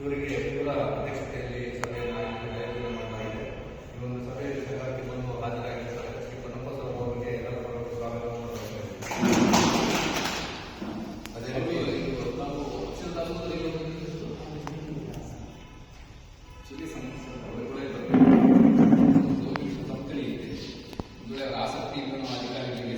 ಇವರಿಗೆ ಇವರ ಅಧ್ಯಕ್ಷತೆಯಲ್ಲಿ ಸಭೆಯನ್ನು ಆಯೋಜನೆ ಮಾಡಲಾಗಿದೆ. ಈ ಒಂದು ಸಭೆಯಲ್ಲಿ ಸಭಾಕ್ಕೆ ಬಂದು ಹಾಜರಾಗಿದ್ದಾರೆ ಶ್ರೀ ಪೊನ್ನಪ್ಪ ಸರ್ ಅವರಿಗೆ ಎಲ್ಲರ ಪರವಾಗಿ ಸ್ವಾಗತವನ್ನು ಬಯಸುತ್ತೇವೆ. ಅದೇ ರೀತಿ ನಾವು ಆಸಕ್ತಿಯಿಂದ ಅಧಿಕಾರಿಗಳಿಗೆ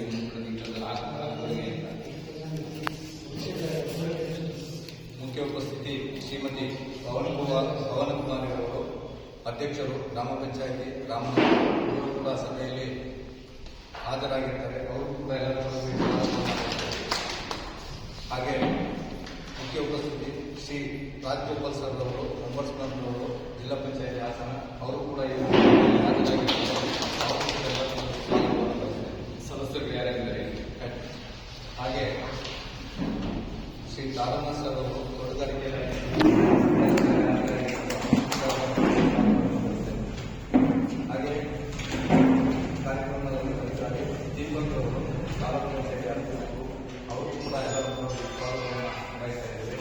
ಮುಖ್ಯ ಉಪಸ್ಥಿತಿ ಶ್ರೀಮತಿ ಪವನಕುಮಾರಿ ಅವರು ಅಧ್ಯಕ್ಷರು ಗ್ರಾಮ ಪಂಚಾಯತಿ ರಾಮನಗರ ಕೂಡ ಸಭೆಯಲ್ಲಿ ಹಾಜರಾಗಿದ್ದಾರೆ. ಅವರು ಕೂಡ ಎಲ್ಲರೂ ಹಾಗೆ ಮುಖ್ಯ ಉಪಸ್ಥಿತಿ ಶ್ರೀ ರಾಜ್ಗೋಪಾಲ್ ಸರ್ ಅವರು ಅಂಬರ್ಸ್ಮನ್ ಅವರು ಜಿಲ್ಲಾ ಪಂಚಾಯತಿ ಹಾಸನ ಅವರು ಕೂಡ ಹಾಜರಾಗಿದ್ದಾರೆ. ಸದಸ್ಯರು ಯಾರ್ಯಾರಿದ್ದಾರೆ ಹಾಗೆ ಶ್ರೀ ತಾರಣ್ಣ ಸರ್ ಅವರು ತೋಟಗಾರಿಕೆ ಹಾಗೆ ಕಾರ್ಯಕ್ರಮದಲ್ಲಿ ಅಧಿಕಾರಿ ದೀಪಕ್ ಅವರು ತಾಲೂಕು ಪಂಚಾಯತಿ ಅಧ್ಯಕ್ಷರು ಅವರು ಕೂಡ ಎಲ್ಲರನ್ನು ಸ್ವಾಗತವನ್ನು ಬಯಸ್ತಾ ಇದ್ದೇವೆ.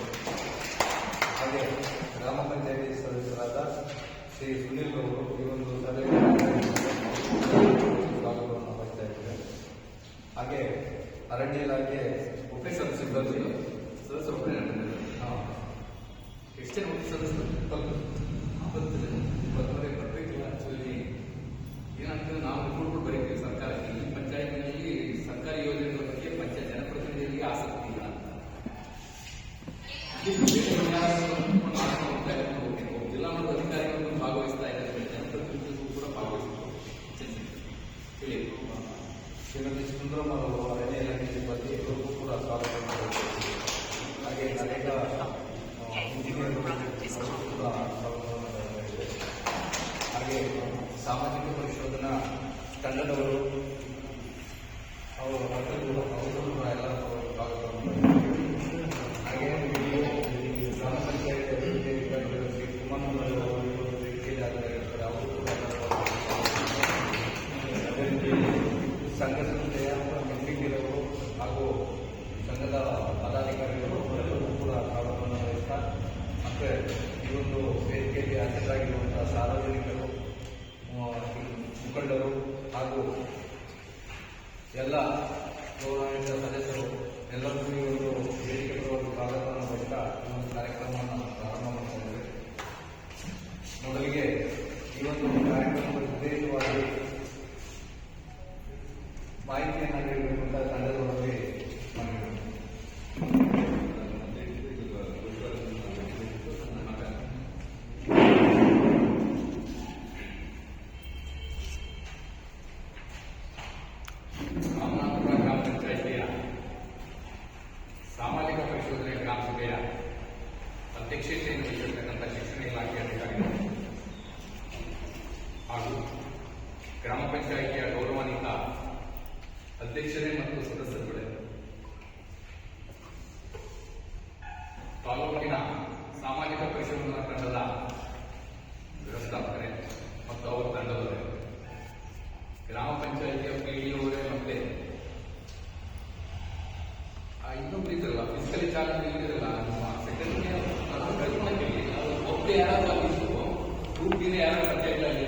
ಹಾಗೆ ಗ್ರಾಮ ಪಂಚಾಯತಿ ಸದಸ್ಯರಾದ ಶ್ರೀ ಸುನೀಲ್ ಅವರು ಈ ಒಂದು ಸಭೆಯಲ್ಲಿ ಸ್ವಾಗತವನ್ನು ಬಯಸ್ತಾ ಇದ್ದೇವೆ. ಹಾಗೆ ಅರಣ್ಯ ಇಲಾಖೆ ಉಪಸಮಿತಿ ಸಿಬ್ಬಂದಿ ಸದಸ್ಯರು ಎಷ್ಟು ಜನ ಸದಸ್ಯರು 20 ಬರಬೇಕಿಲ್ಲ. ಆಕ್ಚುಲಿ ಏನಂತಂದ್ರೆ ನಾವು ರಿಪೋರ್ಟ್ ಬರೀತೀವಿ ಸರ್ಕಾರಕ್ಕೆ. ಈ ಪಂಚಾಯತ್ನಲ್ಲಿ ಸರ್ಕಾರಿ ಯೋಜನೆಗಳ ಬಗ್ಗೆ ಜನಪ್ರತಿನಿಧಿಗಳಿಗೆ ಆಸಕ್ತಿ ಇಲ್ಲ ಅಂತ ಜಿಲ್ಲಾ ಮಟ್ಟದ ಅಧಿಕಾರಿಗಳು ಭಾಗವಹಿಸ್ತಾ ಇದ್ದಾರೆ, ಜನಪ್ರತಿನಿಧಿಗಳು ಕೂಡ ಭಾಗವಹಿಸ್ತಾರೆ. ಹೇಳಿ ಶ್ರೀಮತಿ ಸುಂದರಮ್ಮ ಅವರು ಅರಣ್ಯ ಇಲಾಖೆ ಸಿಬ್ಬಂದಿ ಇವರಿಗೂ ಕೂಡ ಸ್ವಾಗತ ಮಾಡುತ್ತಾರೆ. ಹಾಗೆ ನರೇಗಾ ಇಂಜಿನಿಯರ್ ಕೂಡ ಸ್ವಾಗತವನ್ನು ಬಯಸಿದೆ. ಹಾಗೆ ಸಾಮಾಜಿಕ ಪರಿಶೋಧನಾ ತಂಡದವರು ಅವರು ಕೂಡ ಎಲ್ಲ ಸ್ವಾಗತವನ್ನು ಬಯಸಿದ್ದಾರೆ. ಹಾಗೆ ಗ್ರಾಮ ಪಂಚಾಯತ್ ಅಭಿವೃದ್ಧಿ ಅಧಿಕಾರಿಗಳು ಶ್ರೀ ಕುಮಾರ್ ಅವರು ವೇದಿಕೆಯಲ್ಲಿ ಹಾಜರಾಗಿರ್ತಾರೆ. ಅವರು ಕೂಡ ಅದೇ ರೀತಿ ಸಂಘ ಸಂಸ್ಥೆಯ ಮೆಂಬಿಂಗಿರವರು ಹಾಗೂ ಸಂಘದ ಪದಾಧಿಕಾರಿಗಳು ಎಲ್ಲರೂ ಕೂಡ ಸ್ವಾಗತವನ್ನು ಬಯಸ್ತಾ ಮತ್ತು ಈ ಒಂದು ವೇದಿಕೆಯಲ್ಲಿ ಹಾಜರಾಗಿರುವಂತಹ ಸಾರ್ವಜನಿಕರು, ಮುಖಂಡರು ಹಾಗೂ ಎಲ್ಲ ಗೌರವಾನ್ವಿತ ಸದಸ್ಯರು ಎಲ್ಲರಿಗೂ ಈ ಒಂದು ವೇದಿಕೆ ಪರವಾಗಿ ಸ್ವಾಗತವನ್ನು ಬಯಸ್ತಾ ಈ ಒಂದು ಕಾರ್ಯಕ್ರಮವನ್ನು ಪ್ರಾರಂಭ ಮಾಡ್ತಾ ಇದ್ದೇವೆ. ಮೊದಲಿಗೆ ಈ ಒಂದು ಕಾರ್ಯಕ್ರಮದ ಉದ್ದೇಶವಾಗಿ ಮಾಹಿತಿಯನ್ನು ನೀಡಬೇಕು ಅಂತ ತಂಡದೊಳಗೆ ರಾಮನಾಥಪುರ ಗ್ರಾಮ ಪಂಚಾಯಿತಿಯ ಸಾಮಾಜಿಕ ಪರಿಶೋಧನೆ ಗ್ರಾಮ ಸಭೆಯ ಅಧ್ಯಕ್ಷತೆಯನ್ನು ವಹಿಸಿರ್ತಕ್ಕಂಥ ಶಿಕ್ಷಣ ಇಲಾಖೆ ಅಧಿಕಾರಿಗಳು ಹಾಗೂ ಗ್ರಾಮ ಪಂಚಾಯಿತಿಯ ಗೌರವಾನ್ವಿತ ಅಧ್ಯಕ್ಷರೇ ಮತ್ತು ಸದಸ್ಯರುಗಳೇ, ತಾಲೂಕಿನ ಸಾಮಾಜಿಕ ಪರಿಶೋಧನಾ ತಂಡದ ವ್ಯವಸ್ಥಾಪಕರೇ ಮತ್ತು ಅವರ ತಂಡದವರೇ, ಗ್ರಾಮ ಪಂಚಾಯಿತಿಯ ಪಿಡಿಒರೇ ಮತ್ತೆ ಇನ್ನೊಬ್ರು ಇದ್ರಲ್ಲ ಫಿಸಿಕಲಿ ಚಾರ್ಜ್ ಇದ್ರಲ್ಲ ನಮ್ಮ ಸೆಕ್ರೆಟರಿ ಒಬ್ಬರು ಯಾರಾದ್ರೂ ಗ್ರೂಪ್ಗೆ ಯಾರು ಪಂಚಾಯತ್ ಅಲ್ಲಿ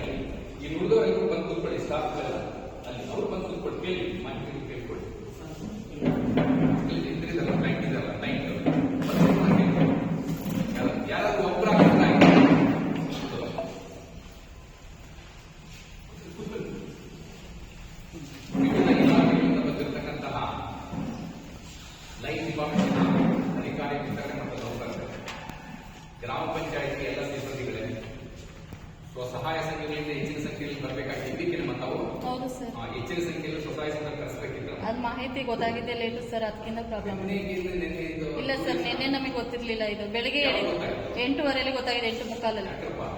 ಈ ಉಳಿದವರೆಗೂ ಬಂದು ಕೂತ್ಕೊಳ್ಳಿ. ಸ್ಟಾಫ್ ಅಲ್ಲಿ ಅವ್ರು ಬಂದು ಕೂತ್ಕೊಳ್ಳಿ, ಕೇಳಿ ಮಾಹಿತಿ ಕೇಳ್ಕೊಳ್ಳಿ. ಇದ್ರಿದಲ್ಲ ನೈಟ್ ಇದಲ್ಲ ನೈಟ್ ಯಾರಾದ್ರೂ ಒಬ್ಬರ ಬಂದಿರತಕ್ಕಂತಹ ಲೈನ್ ಡಿಪಾರ್ಟ್ಮೆಂಟ್ ಅಧಿಕಾರಿ ಮಿತ್ರರೇ ಮತ್ತು ನೌಕರರು, ಗ್ರಾಮ ಪಂಚಾಯಿತಿ ಎಲ್ಲ ಸಿಬ್ಬಂದಿಗಳೇ, ಸ್ವಸಹಾಯ ಸಂಘಗಳಿಂದ ಹೆಚ್ಚಿನ ಸಂಖ್ಯೆಯಲ್ಲಿ ಬರಬೇಕಾಗಿದ್ದಕ್ಕೆ ಮತ್ತು ಅವರು ಹೆಚ್ಚಿನ ಸಂಖ್ಯೆಯಲ್ಲಿ ಸ್ವಸಹಾಯ ಸಂಘ ಕರೆಸಬೇಕಿತ್ತು. ಅದು ಮಾಹಿತಿ ಗೊತ್ತಾಗಿದೆ ಲೇಟು ಸರ್, ಅದಕ್ಕಿಂತ ಪ್ರಾಬ್ಲಮ್ ಇಲ್ಲ ಸರ್. ನಿನ್ನೆ ನಮಗೆ ಗೊತ್ತಿರಲಿಲ್ಲ. ಇದು ಬೆಳಗ್ಗೆ 8:15 ಗೊತ್ತಾಗಿದೆ, 8:45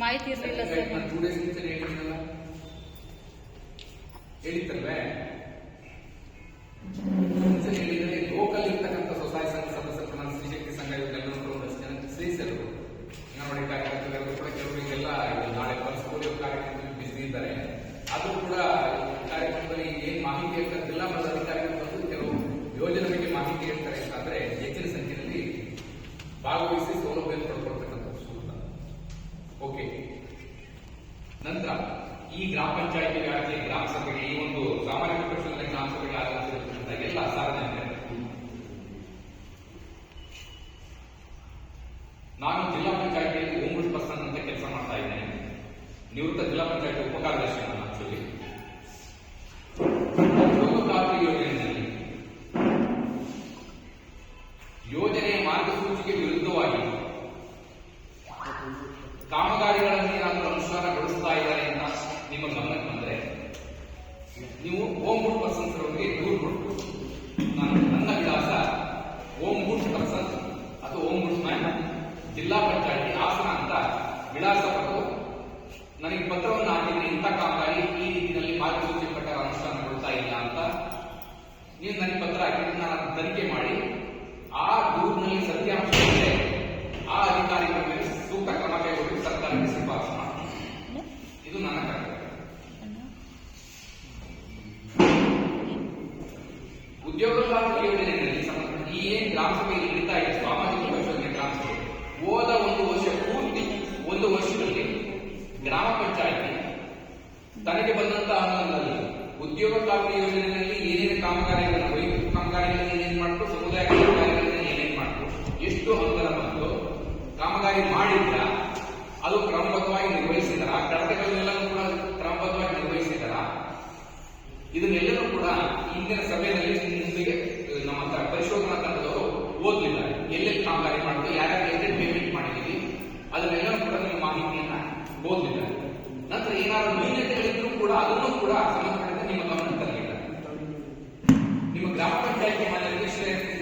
ಮಾಹಿತಿ ಇರಲಿಲ್ಲ ಸರ್. 2 ಡೇಸ್ ಮುಂಚೆ ಹೇಳಿತ್ತಲ್ವೇ? ಮುಂಚೆ ಹೇಳಿದ್ರೆ ಲೋಕಲ್ ಇರ್ತಕ್ಕಂಥ ಸ್ವಸಹಾಯ ಸಂಘ ಸದಸ್ಯರು, ಸ್ತ್ರೀಶಕ್ತಿ ಸಂಘ ಇವರೆಲ್ಲರೂ ಸೇರಿಸಲು ಅಂಗನವಾಡಿ ಕಾರ್ಯಕರ್ತರು ಕೂಡ ಕೆಲವರಿಗೆಲ್ಲ ನಾಳೆ ಪೋಲಿಯೋ ಕಾರ್ಯಕ್ರಮದಲ್ಲಿ ಬಿಸಿ ಇದ್ದಾರೆ. ಆದರೂ ಕೂಡ ಕಾರ್ಯಕ್ರಮದಲ್ಲಿ ಏನ್ ಮಾಹಿತಿ ಹೇಳ್ತಾರೆ, ಜಿಲ್ಲಾ ಮಟ್ಟದ ಅಧಿಕಾರಿಗಳು ಬಂದು ಕೆಲವು ಯೋಜನೆ ಬಗ್ಗೆ ಮಾಹಿತಿ ಹೇಳ್ತಾರೆ. ಭಾಗವಹಿಸಿ ಸೌಲಭ್ಯ ಪಡ್ಕೊಳ್ತಕ್ಕಂಥ ಸೂಕ್ತ. ಓಕೆ. ನಂತರ ಈ ಗ್ರಾಮ ಪಂಚಾಯತಿ ವ್ಯಾಪ್ತಿಯ ಗ್ರಾಮ ಸಭೆಗೆ ಈ ಒಂದು ಸಾಮಾನ್ಯ ಪ್ರಪಂಚದಲ್ಲಿ ಗ್ರಾಮ ಸಭೆಗೆ ಆಗಮಿಸಿರ್ತಕ್ಕಂಥ ಎಲ್ಲ ಸಾರ್ವಜನಿಕರು, ನಾನು ಜಿಲ್ಲಾ ಪಂಚಾಯತಿಯಲ್ಲಿ ಓಂಬುಡ್ಸ್ಪರ್ಸನ್ ಅಂತ ಕೆಲಸ ಮಾಡ್ತಾ ಇದ್ದೇನೆ. ನಿವೃತ್ತ ಜಿಲ್ಲಾ ಪಂಚಾಯತ್ ಉಪಕಾರ್ಯದರ್ಶಿ ನಾನು ಆಕ್ಚುಲಿ. ಉದ್ಯೋಗ ಯೋಜನೆಯಲ್ಲಿ ಯೋಜನೆಯ ಮಾರ್ಗಸೂಚಿಗೆ ವಿರುದ್ಧವಾಗಿ ಕಾಮಗಾರಿಗಳನ್ನು ಏನಾದರೂ ಅನುಷ್ಠಾನಗೊಳಿಸ್ತಾ ಇದ್ದಾರೆ ಅಂತ ನಿಮ್ಮ ಗಮನಕ್ಕೆ ಬಂದರೆ ನೀವು ಓಂಬುಡ್ಸ್ಪರ್ಸನ್ ಅವರಿಗೆ ದೂರು ಕೊಟ್ಟು, ನನ್ನ ವಿಳಾಸ ಓಂಬುಡ್ಸ್ಪರ್ಸನ್ ಅಥವಾ ಓಂಬುಡ್ಸ್ಮ್ಯಾನ್ ಜಿಲ್ಲಾ ಪಂಚಾಯತಿ ಹಾಸನ ಅಂತ ವಿಳಾಸ ಪಡೆದು ನನಗೆ ಪತ್ರವನ್ನು ಹಾಕಿದ್ರೆ ಇಂಥ ಕಾಮಗಾರಿ ಈ ರೀತಿಯಲ್ಲಿ ಮಾರ್ಗಸೂಚಿ ಪ್ರಕಾರ ಅನುಷ್ಠಾನಗೊಳ್ತಾ ಇಲ್ಲ ಅಂತ ನೀವು ನನಗೆ ಪತ್ರ ಹಾಕಿದ್ರೆ ನಾನು ತನಿಖೆ ಮಾಡಿ ಆ ದೂರಿನಲ್ಲಿ ಸತ್ಯಾಂಶ ಇದ್ದರೆ ಆ ಅಧಿಕಾರಿಗಳ ಮೇಲೆ ಸೂಕ್ತ ಕ್ರಮ ಕೈಗೊಳ್ಳಿ ಸರ್ಕಾರಕ್ಕೆ ಶಿಫಾರಸು ಮಾಡ್ತೀನಿ. ಇದು ನನ್ನ ಕರ್ತವ್ಯ. ಉದ್ಯೋಗ ಖಾತ್ರಿ ಯೋಜನೆಯಲ್ಲಿ ಸಂಬಂಧಪಟ್ಟ ಈ ಏನ್ ಗ್ರಾಮ ಸಭೆಯಲ್ಲಿ ನಡೀತಾ ಇದೆ ಸಾಮಾಜಿಕ ಯೋಜನೆ ಗ್ರಾಮ ಸಭೆ ಹೋದ ಒಂದು ವರ್ಷ ಪೂರ್ತಿ, ಒಂದು ವರ್ಷದಲ್ಲಿ ಗ್ರಾಮ ಪಂಚಾಯತಿ ತನಗೆ ಬಂದಂತಹ ಅನುದಾನದಲ್ಲಿ ಉದ್ಯೋಗ ಖಾತ್ರಿ ಯೋಜನೆಯಲ್ಲಿ ಏನೇನು ಕಾಮಗಾರಿಗಳನ್ನು, ವೈಯಕ್ತಿಕ ಕಾಮಗಾರಿಗಳನ್ನು ಏನೇನು ಮಾಡ್ತು, ಸಮುದಾಯ ಕಾಮಗಾರಿಗಳನ್ನು ಏನೇನು ಮಾಡ್ತು, ಎಷ್ಟು ಅನುದಾನ ಬಂತು, ಕಾಮಗಾರಿ ಮಾಡಿದ್ರ, ಅದು ಕ್ರಮಬದ್ಧವಾಗಿ ನಿರ್ವಹಿಸಿದರ, ಕಡತಗಳನ್ನೆಲ್ಲವೂ ಕೂಡ ಕ್ರಮಬದ್ಧವಾಗಿ ನಿರ್ವಹಿಸಿದರ, ಇದನ್ನೆಲ್ಲರೂ ಕೂಡ ಇಂದಿನ ಸಭೆಯಲ್ಲಿ ಮುಂದಿಗೆ ನಮ್ಮ ಪರಿಶೋಧನಾ ತಂಡದವರು ಓದಲಿದ್ದಾರೆ. ಎಲ್ಲೆಲ್ಲಿ ಕಾಮಗಾರಿ ಮಾಡಿದ್ರು, ಯಾರ್ಯಾರು ಎಲ್ಲೆಲ್ಲಿ ಪೇಮೆಂಟ್ ಮಾಡಿದ್ದೀವಿ, ಅದನ್ನೆಲ್ಲರೂ ಕೂಡ ನಿಮ್ಮ ಮಾಹಿತಿಯನ್ನ ಓದಲಿದ್ದಾರೆ. ನಂತರ ಏನಾದರೂ ನ್ಯೂನತೆಗಳಿದ್ರೂ ಕೂಡ ಅದನ್ನು ಕೂಡ ಸಂಬಂಧಪಟ್ಟಂತೆ ನಿಮ್ಮ ಗಮನ ತರಲಿಲ್ಲ. ನಿಮ್ಮ ಗ್ರಾಮ ಪಂಚಾಯತಿ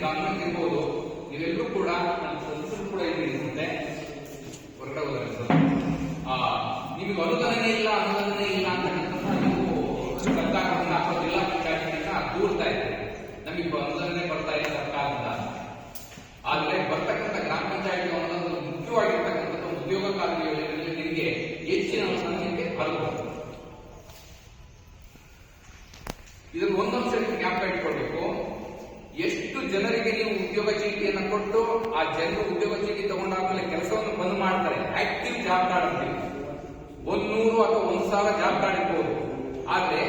ಗಮನಕ್ಕೆ ಇರ್ಬೋದು. ನೀವೆಲ್ಲರೂ ಕೂಡ ನನ್ನ ಸದಸ್ಯರು ಕೂಡ ಇರುತ್ತೆ ಹೊರಗಡೆ ಹೋದ ನಿಮಗೆ ಅನುದಾನನೇ ಇಲ್ಲ ಅಂತ ನೀವು ಸರ್ಕಾರದಿಂದ ಅಥವಾ ಜಿಲ್ಲಾ ಪಂಚಾಯತಿನಿಂದ ದೂರ್ತಾ ಇದ್ದಾರೆ. ನಮಗೆ ಅನುದಾನನೇ ಬರ್ತಾ ಇದೆ ಸರ್ಕಾರದಿಂದ. ಆದರೆ ಬರ್ತಕ್ಕಂಥ ಗ್ರಾಮ ಪಂಚಾಯತಿ ಅನ್ನೋದು ಮುಖ್ಯವಾಗಿರ್ತಕ್ಕಂಥ ಉದ್ಯೋಗ ಖಾತ್ರಿ ಯೋಜನೆಯಲ್ಲಿ ನಿಮಗೆ ಹೆಚ್ಚಿನ ಅನುದಾನ ನಿಮಗೆ ಬರಬಹುದು. ಇದನ್ನು ಒಂದೊಂದು ಸರಿ ಜ್ಞಾಪಕ ಇಟ್ಕೊಳ್ಬೇಕು. ಎಷ್ಟು ಜನರಿಗೆ ನೀವು ಉದ್ಯೋಗ ಚೀಟಿಯನ್ನು ಕೊಟ್ಟು ಆ ಜನರು ಉದ್ಯೋಗ ಚೀಟಿ ತಗೊಂಡಾದ್ಮೇಲೆ ಕೆಲಸವನ್ನು ಬಂದ್ ಮಾಡ್ತಾರೆ. ಆಕ್ಟಿವ್ ಜಾಬ್ ಕಾರ್ಡ್ ಅಂತೀವಿ. 100 ಅಥವಾ 1000 ಜಾಬ್ ಕಾರ್ಡ್ ಇರ್ಬೋದು. ಆದ್ರೆ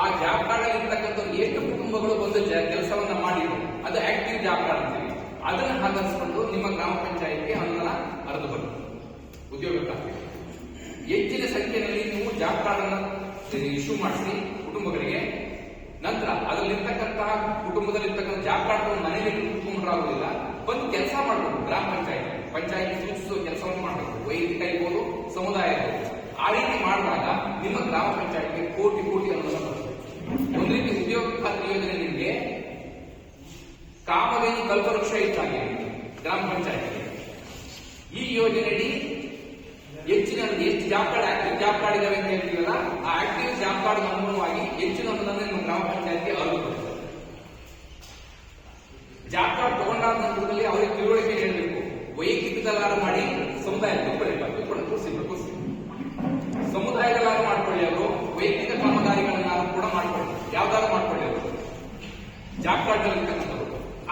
ಆ ಜಾಬ್ ಕಾರ್ಡ್ ಅಲ್ಲಿ ಇರ್ತಕ್ಕಂಥ ಎಷ್ಟು ಕುಟುಂಬಗಳು ಬಂದು ಕೆಲಸವನ್ನ ಮಾಡಿದ್ರು, ಅದು ಆಕ್ಟಿವ್ ಜಾಬ್ ಕಾರ್ಡ್ ಅಂತೀವಿ. ಅದನ್ನು ಆಧರಿಸಿಕೊಂಡು ನಿಮ್ಮ ಗ್ರಾಮ ಪಂಚಾಯತ್ಗೆ ಅನುದಾನ ಹರಿದು ಬರುತ್ತೆ. ಉದ್ಯೋಗ ಖಾತ್ರಿ ಹೆಚ್ಚಿನ ಸಂಖ್ಯೆಯಲ್ಲಿ ನೀವು ಜಾಬ್ ಕಾರ್ಡ್ ಅನ್ನು ಇಶ್ಯೂ ಮಾಡಿಸಿ ಕುಟುಂಬಗಳಿಗೆ. ನಂತರ ಅದರಲ್ಲಿರ್ತಕ್ಕಂತಹ ಕುಟುಂಬದಲ್ಲಿರ್ತಕ್ಕಂಥ ಜಾಬ್ ಕಾರ್ಡ್ ಮನೆಯಲ್ಲಿ ಕುಟುಂಬರಾಗುವುದಿಲ್ಲ, ಬಂದು ಕೆಲಸ ಮಾಡಬೇಕು. ಗ್ರಾಮ ಪಂಚಾಯತಿ ಸೂಚಿಸುವ ಕೆಲಸವನ್ನು ಮಾಡಬೇಕು. ವೈಯಕ್ತಿಕ ಇರ್ಬೋದು, ಸಮುದಾಯ ಇರ್ಬೋದು. ಆ ರೀತಿ ಮಾಡಿದಾಗ ನಿಮ್ಮ ಗ್ರಾಮ ಪಂಚಾಯತ್ಗೆ ಕೋಟಿ ಅನುದಾನ ಬರುತ್ತೆ. ಒಂದು ರೀತಿ ಉದ್ಯೋಗ ಖಾತ್ರಿ ಯೋಜನೆ ನಿಮಗೆ ಕಾಮಧೇನು ಕಲ್ಪವೃಕ್ಷ ಇದ್ದಾಗಿದೆ ಗ್ರಾಮ ಪಂಚಾಯತ್ಗೆ. ಈ ಯೋಜನೆಯಲ್ಲಿ ಹೆಚ್ಚಿನ ಎಷ್ಟು job card active job card ಇದಾವೆ ಅಂತ ಹೇಳ್ತೀವಲ್ಲ, ಆ ಆಕ್ಟಿವ್ ಜಾಬ್ ಕಾರ್ಡ್ ಅನುಗುಣವಾಗಿ ಹೆಚ್ಚಿನ ಅನುದಾನ ನಿಮ್ಮ ಗ್ರಾಮ ಪಂಚಾಯತ್ಗೆ ಬರುತ್ತೆ. ಜಾಬ್ ಕಾರ್ಡ್ ತಗೊಂಡಾದ ನಂತರದಲ್ಲಿ ಅವರಿಗೆ ತಿಳುವಳಿಕೆ ಹೇಳಬೇಕು. ವೈಯಕ್ತಿಕಲಾರ ಮಾಡಿ ಸಮುದಾಯಕ್ಕೆ ಕೂರಿಸಿ ಸಮುದಾಯಗಳಾರು ಮಾಡ್ಕೊಳ್ಳಿ. ಅವರು ವೈಯಕ್ತಿಕ ಕಾಮಗಾರಿಗಳನ್ನಾರು ಕೂಡ ಮಾಡ್ಕೊಳ್ಳಿ. ಯಾವ್ದಾದ್ರು ಮಾಡ್ಕೊಳ್ಳಿ ಅವರು ಜಾಬ್ ಕಾರ್ಡ್ ಇರ್ತಕ್ಕಂಥವ್ರು.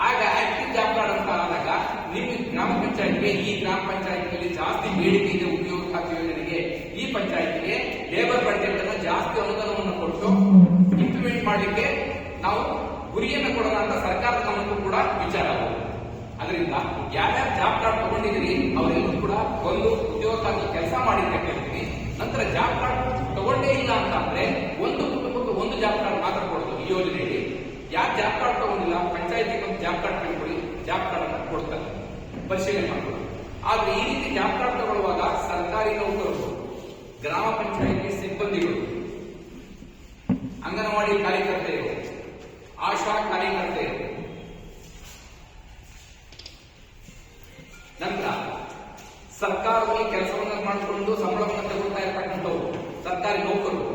ಆಗ ಆಕ್ಟಿವ್ ಜಾಬ್ ಕಾರ್ಡ್ ಅಂತ ಆದಾಗ ನಿಮ್ಮ ಗ್ರಾಮ ಪಂಚಾಯತ್ಗೆ, ಈ ಗ್ರಾಮ ಪಂಚಾಯತ್ನಲ್ಲಿ ಜಾಸ್ತಿ ಬೇಡಿಕೆ ಇದೆ ಉದ್ಯೋಗ ಖಾತ್ರಿ ಯೋಜನೆಗೆ, ಈ ಪಂಚಾಯತ್ಗೆ ಲೇಬರ್ ಬಡ್ಜೆಟ್ ಅನ್ನು ಜಾಸ್ತಿ ಅನುದಾನವನ್ನು ಕೊಟ್ಟು ಇಂಪ್ಲಿಮೆಂಟ್ ಮಾಡಲಿಕ್ಕೆ ನಾವು ಗುರಿಯನ್ನು ಕೊಡೋಣ ಅಂತ ಸರ್ಕಾರದ ಗಮನಕ್ಕೂ ಕೂಡ ವಿಚಾರ ಆಗುತ್ತೆ. ಅದರಿಂದ ಯಾರ್ಯಾರು ಜಾಬ್ ಕಾರ್ಡ್ ತಗೊಂಡಿದ್ದೀರಿ ಅವರೆಲ್ಲರೂ ಕೂಡ ಒಂದು ಉದ್ಯೋಗ ಖಾತ್ರಿ ಕೆಲಸ ಮಾಡಿ ಅಂತ ಹೇಳ್ತೀವಿ. ನಂತರ ಜಾಬ್ ಕಾರ್ಡ್ ತಗೊಂಡೇ ಇಲ್ಲ ಅಂತ ಅಂದ್ರೆ ಒಂದು ಕುಟುಂಬಕ್ಕೆ ಒಂದು ಜಾಬ್ ಕಾರ್ಡ್ ಮಾತ್ರ ಕೊಡೋದು ಈ ಯೋಜನೆಯಲ್ಲಿ. ಯಾರು ಜಾಬ್ ಕಾರ್ಡ್ ತಗೊಂಡಿಲ್ಲ ಪಂಚಾಯತಿಗೆ ಒಂದು ಜಾಬ್ ಕಾರ್ಡ್ ತೆಗೆದುಕೊಳ್ಳಿ, ಜಾಬ್ ಕಾರ್ಡ್ ಅನ್ನು ಕೊಡ್ತಾರೆ, ಪರಿಶೀಲನೆ ಮಾಡ್ಕೊಳ್ಳಿ. ಆದ್ರೆ ಈ ರೀತಿ ಜಾಬ್ ಕಾರ್ಡ್ ತಗೊಳ್ಳುವಾಗ ಸರ್ಕಾರಿ ನೌಕರರು, ಗ್ರಾಮ ಪಂಚಾಯತಿ ಸಿಬ್ಬಂದಿಗಳು, ಅಂಗನವಾಡಿ ಕಾರ್ಯಕರ್ತೆಯರು, ಆಶಾ ಕಾರ್ಯಕರ್ತೆಯರು, ನಂತರ ಸರ್ಕಾರದಲ್ಲಿ ಕೆಲಸವನ್ನು ಮಾಡಿಕೊಂಡು ಸಂಬಳವನ್ನು ತಗೊಳ್ತಾ ಇರ್ತಕ್ಕಂಥವ್ರು ಸರ್ಕಾರಿ ನೌಕರರು,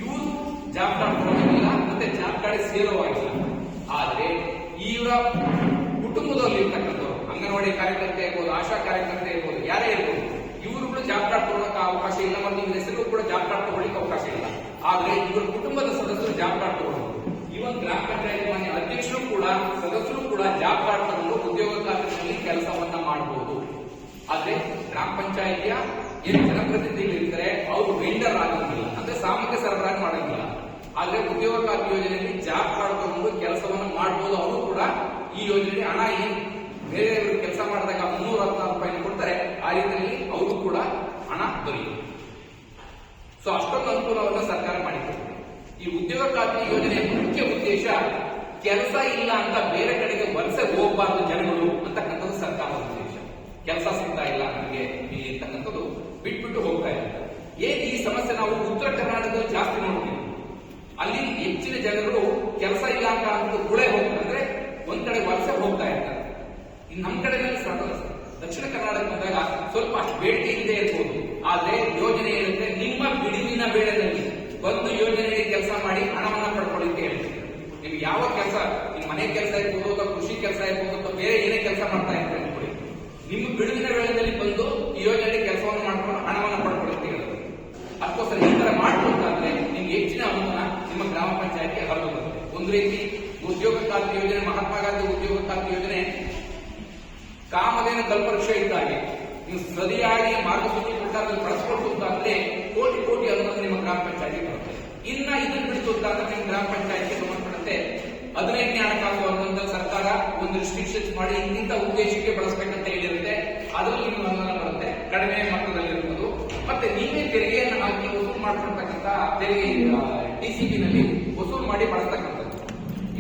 ಇವರು ಜಾಬ್ ಕಾರ್ಡ್ ತಗೊಂಡಿಲ್ಲ ಮತ್ತೆ ಜಾಬ್ ಕಾರ್ಡ್ ಸೇರೋವಾಗಿಲ್ಲ. ಆದ್ರೆ ಇವರ ಕುಟುಂಬದಲ್ಲಿ ಇರ್ತಕ್ಕಂಥವ್ರು ಅಂಗನವಾಡಿ ಕಾರ್ಯಕರ್ತೆ ಇರ್ಬೋದು, ಆಶಾ ಕಾರ್ಯಕರ್ತೆ ಇರ್ಬೋದು, ಯಾರೇ ಇರ್ಬೋದು, ಇವರು ಜಾಬ್ ಕಾರ್ಡ್ ತಗೊಳ್ಳೋಕೆ ಅವಕಾಶ ಇಲ್ಲ ಮತ್ತು ನಿಮ್ಮ ಹೆಸರು ಕೂಡ ಜಾಬ್ ಕಾರ್ಡ್ ತಗೊಳ್ಳಿಕ್ಕೆ ಅವಕಾಶ ಇಲ್ಲ. ಆದ್ರೆ ಇವರ ಕುಟುಂಬದ ಸದಸ್ಯರು ಜಾಬ್ ಕಾರ್ಡ್ ತಗೊಳ್ಳೋದು. ಇವನ್ ಗ್ರಾಮ ಪಂಚಾಯತ್ ಮಾನ್ಯ ಅಧ್ಯಕ್ಷರು ಕೂಡ ಸದಸ್ಯರು ಕೂಡ ಜಾಬ್ ಕಾರ್ಡ್ ತಗೊಂಡು ಉದ್ಯೋಗ ಖಾತ್ರಿಯಲ್ಲಿ ಕೆಲಸವನ್ನ ಮಾಡಬಹುದು. ಆದ್ರೆ ಗ್ರಾಮ ಪಂಚಾಯಿತಿಯ ಏನು ಜನಪ್ರತಿನಿಧಿಗಳು ಇರ್ತಾರೆ ಅವರು ವೆಂಡರ್ ಆಗಂಗಿಲ್ಲ, ಅಂದ್ರೆ ಸಾಮಗ್ರಿ ಸರಬರಾಜು ಮಾಡಂಗಿಲ್ಲ. ಆದ್ರೆ ಉದ್ಯೋಗ ಖಾತ್ರಿ ಯೋಜನೆಯಲ್ಲಿ ಜಾಬ್ ಕಾರ್ಡ್ ತಗೊಂಡು ಕೆಲಸವನ್ನು ಮಾಡಬಹುದು. ಅವರು ಕೂಡ ಈ ಯೋಜನೆ ಹಣ ಏನು ಬೇರೆಯವರು ಕೆಲಸ ಮಾಡಿದಾಗ 316 ರೂಪಾಯಿ ಕೊಡ್ತಾರೆ, ಆ ರೀತಿಯಲ್ಲಿ ಅವರು ಕೂಡ ಹಣ ದೊರೆಯುತ್ತೆ. ಸೊ ಅಷ್ಟೊಂದು ಅನುಕೂಲವನ್ನು ಸರ್ಕಾರ ಮಾಡಿಕೊಡ್ತದೆ. ಈ ಉದ್ಯೋಗ ಖಾತ್ರಿ ಯೋಜನೆಯ ಮುಖ್ಯ ಉದ್ದೇಶ ಕೆಲಸ ಇಲ್ಲ ಅಂತ ಬೇರೆ ಕಡೆಗೆ ವಲಸೆ ಹೋಗಬಾರದು ಜನಗಳು ಅಂತಕ್ಕಂಥದ್ದು ಸರ್ಕಾರದ ಉದ್ದೇಶ. ಕೆಲಸ ಸಿಗ್ತಾ ಇಲ್ಲ ನನಗೆ ಅಂತಕ್ಕಂಥದ್ದು ಬಿಟ್ಬಿಟ್ಟು ಹೋಗ್ತಾ ಇದ್ದಾರೆ. ಏನ್ ಈ ಸಮಸ್ಯೆ ನಾವು ಉತ್ತರ ಕರ್ನಾಟಕದಲ್ಲಿ ಜಾಸ್ತಿ ನೋಡ್ತೀವಿ. ಅಲ್ಲಿ ಹೆಚ್ಚಿನ ಜನರು ಕೆಲಸ ಇಲ್ಲ ಅಂತ ಅಂದ್ಬಿಟ್ಟು ಗುಳೆ ಹೋಗ್ತಾರೆ, ಅಂದ್ರೆ ಒಂದ್ ಕಡೆ ವಲಸೆ ಹೋಗ್ತಾ ಇರ್ತಾರೆ. ಇನ್ನು ನಮ್ಮ ಕಡೆಯಲ್ಲಿ ದಕ್ಷಿಣ ಕರ್ನಾಟಕ ಬಂದಾಗ ಸ್ವಲ್ಪ ಅಷ್ಟು ಬೇಡಿಕೆ ಇಲ್ಲದೆ ಇರ್ಬೋದು. ಆದ್ರೆ ಯೋಜನೆ ಹೇಳುತ್ತೆ ನಿಮ್ಮ ಬಿಡುವಿನ ವೇಳೆಯಲ್ಲಿ ಬಂದು ಯೋಜನೆಯಲ್ಲಿ ಕೆಲಸ ಮಾಡಿ ಹಣವನ್ನ ಪಡ್ಕೊಳ್ಳಿ ಅಂತ ಹೇಳ್ತೀವಿ. ನಿಮ್ಗೆ ಯಾವ ಕೆಲಸ, ನಿಮ್ಮ ಮನೆ ಕೆಲಸ ಇರ್ಬೋದು ಅಥವಾ ಕೃಷಿ ಕೆಲಸ ಇರ್ಬೋದು ಅಥವಾ ಬೇರೆ ಏನೇ ಕೆಲಸ ಮಾಡ್ತಾ ಇರ್ತಾರೆ ಅನ್ಕೊಳ್ಳಿ, ನಿಮ್ಮ ಬಿಡುವಿನ ವೇಳೆಯಲ್ಲಿ ಬಂದು ಈ ಯೋಜನೆಯಲ್ಲಿ ಕೆಲಸವನ್ನು ಮಾಡ್ಕೊಂಡು ಹಣವನ್ನ ಪಡ್ಕೊಳ್ಳಿ ಅಂತ ಹೇಳುತ್ತೆ. ಅದಕ್ಕೋಸ್ಕರ ಈ ತರ ಮಾಡ್ಕೊಂಡ್ರೆ ನಿಮ್ಗೆ ಹೆಚ್ಚಿನ ಅನುದಾನ ನಿಮ್ಮ ಗ್ರಾಮ ಪಂಚಾಯತ್ಗೆ ಹರಿದು ಬರುತ್ತೆ. ಒಂದು ರೀತಿ ಉದ್ಯೋಗ ಖಾತ್ರಿ ಯೋಜನೆ, ಮಹಾತ್ಮ ಗಾಂಧಿ ಉದ್ಯೋಗ ಖಾತ್ರಿ ಯೋಜನೆ ಕಾಮಧೇನು ಕಲ್ಪವೃಕ್ಷ ಇದ್ದಾಗೆ ನೀವು ಸರಿಯಾಗಿ ಮಾರ್ಗಸೂಚಿ ಪ್ರಕಾರದಲ್ಲಿ ಬಳಸ್ಕೊಟ್ಟು ಅಂದ್ರೆ ಕೋಟಿ ಕೋಟಿ ಅನುದಾನ ನಿಮ್ಮ ಗ್ರಾಮ ಪಂಚಾಯತಿ ಬರುತ್ತೆ. ಇನ್ನ ಇದನ್ನು ಬಿಡಿತು ಅಂದ್ರೆ ನಿಮ್ಮ ಗ್ರಾಮ ಪಂಚಾಯತ್ಗೆ ಸಂಬಂಧಪಟ್ಟಂತೆ 15ನೇ ಹಣಕಾಸು ಅನ್ನುವಂತ ಸರ್ಕಾರ ಒಂದು ರಿಸ್ಟ್ರಿಕ್ಷನ್ಸ್ ಮಾಡಿ ಇಂಥ ಉದ್ದೇಶಕ್ಕೆ ಬಳಸಬೇಕಂತ ಹೇಳಿರುತ್ತೆ. ಅದರಲ್ಲಿ ನಿಮ್ಮ ಅನುದಾನ ಬರುತ್ತೆ, ಕಡಿಮೆ ಮೊತ್ತದಲ್ಲಿರುವುದು. ಮತ್ತೆ ನೀವೇ ತೆರಿಗೆಯನ್ನು ಹಾಕಿ ವಸೂಲು ಮಾಡ್ಕೊಳ್ತಕ್ಕಂಥ ತೆರಿಗೆ ಡಿಸಿಬಿ ನಲ್ಲಿ ವಸೂಲು ಮಾಡಿ ಬಳಸ್ತಕ್ಕಂಥದ್ದು.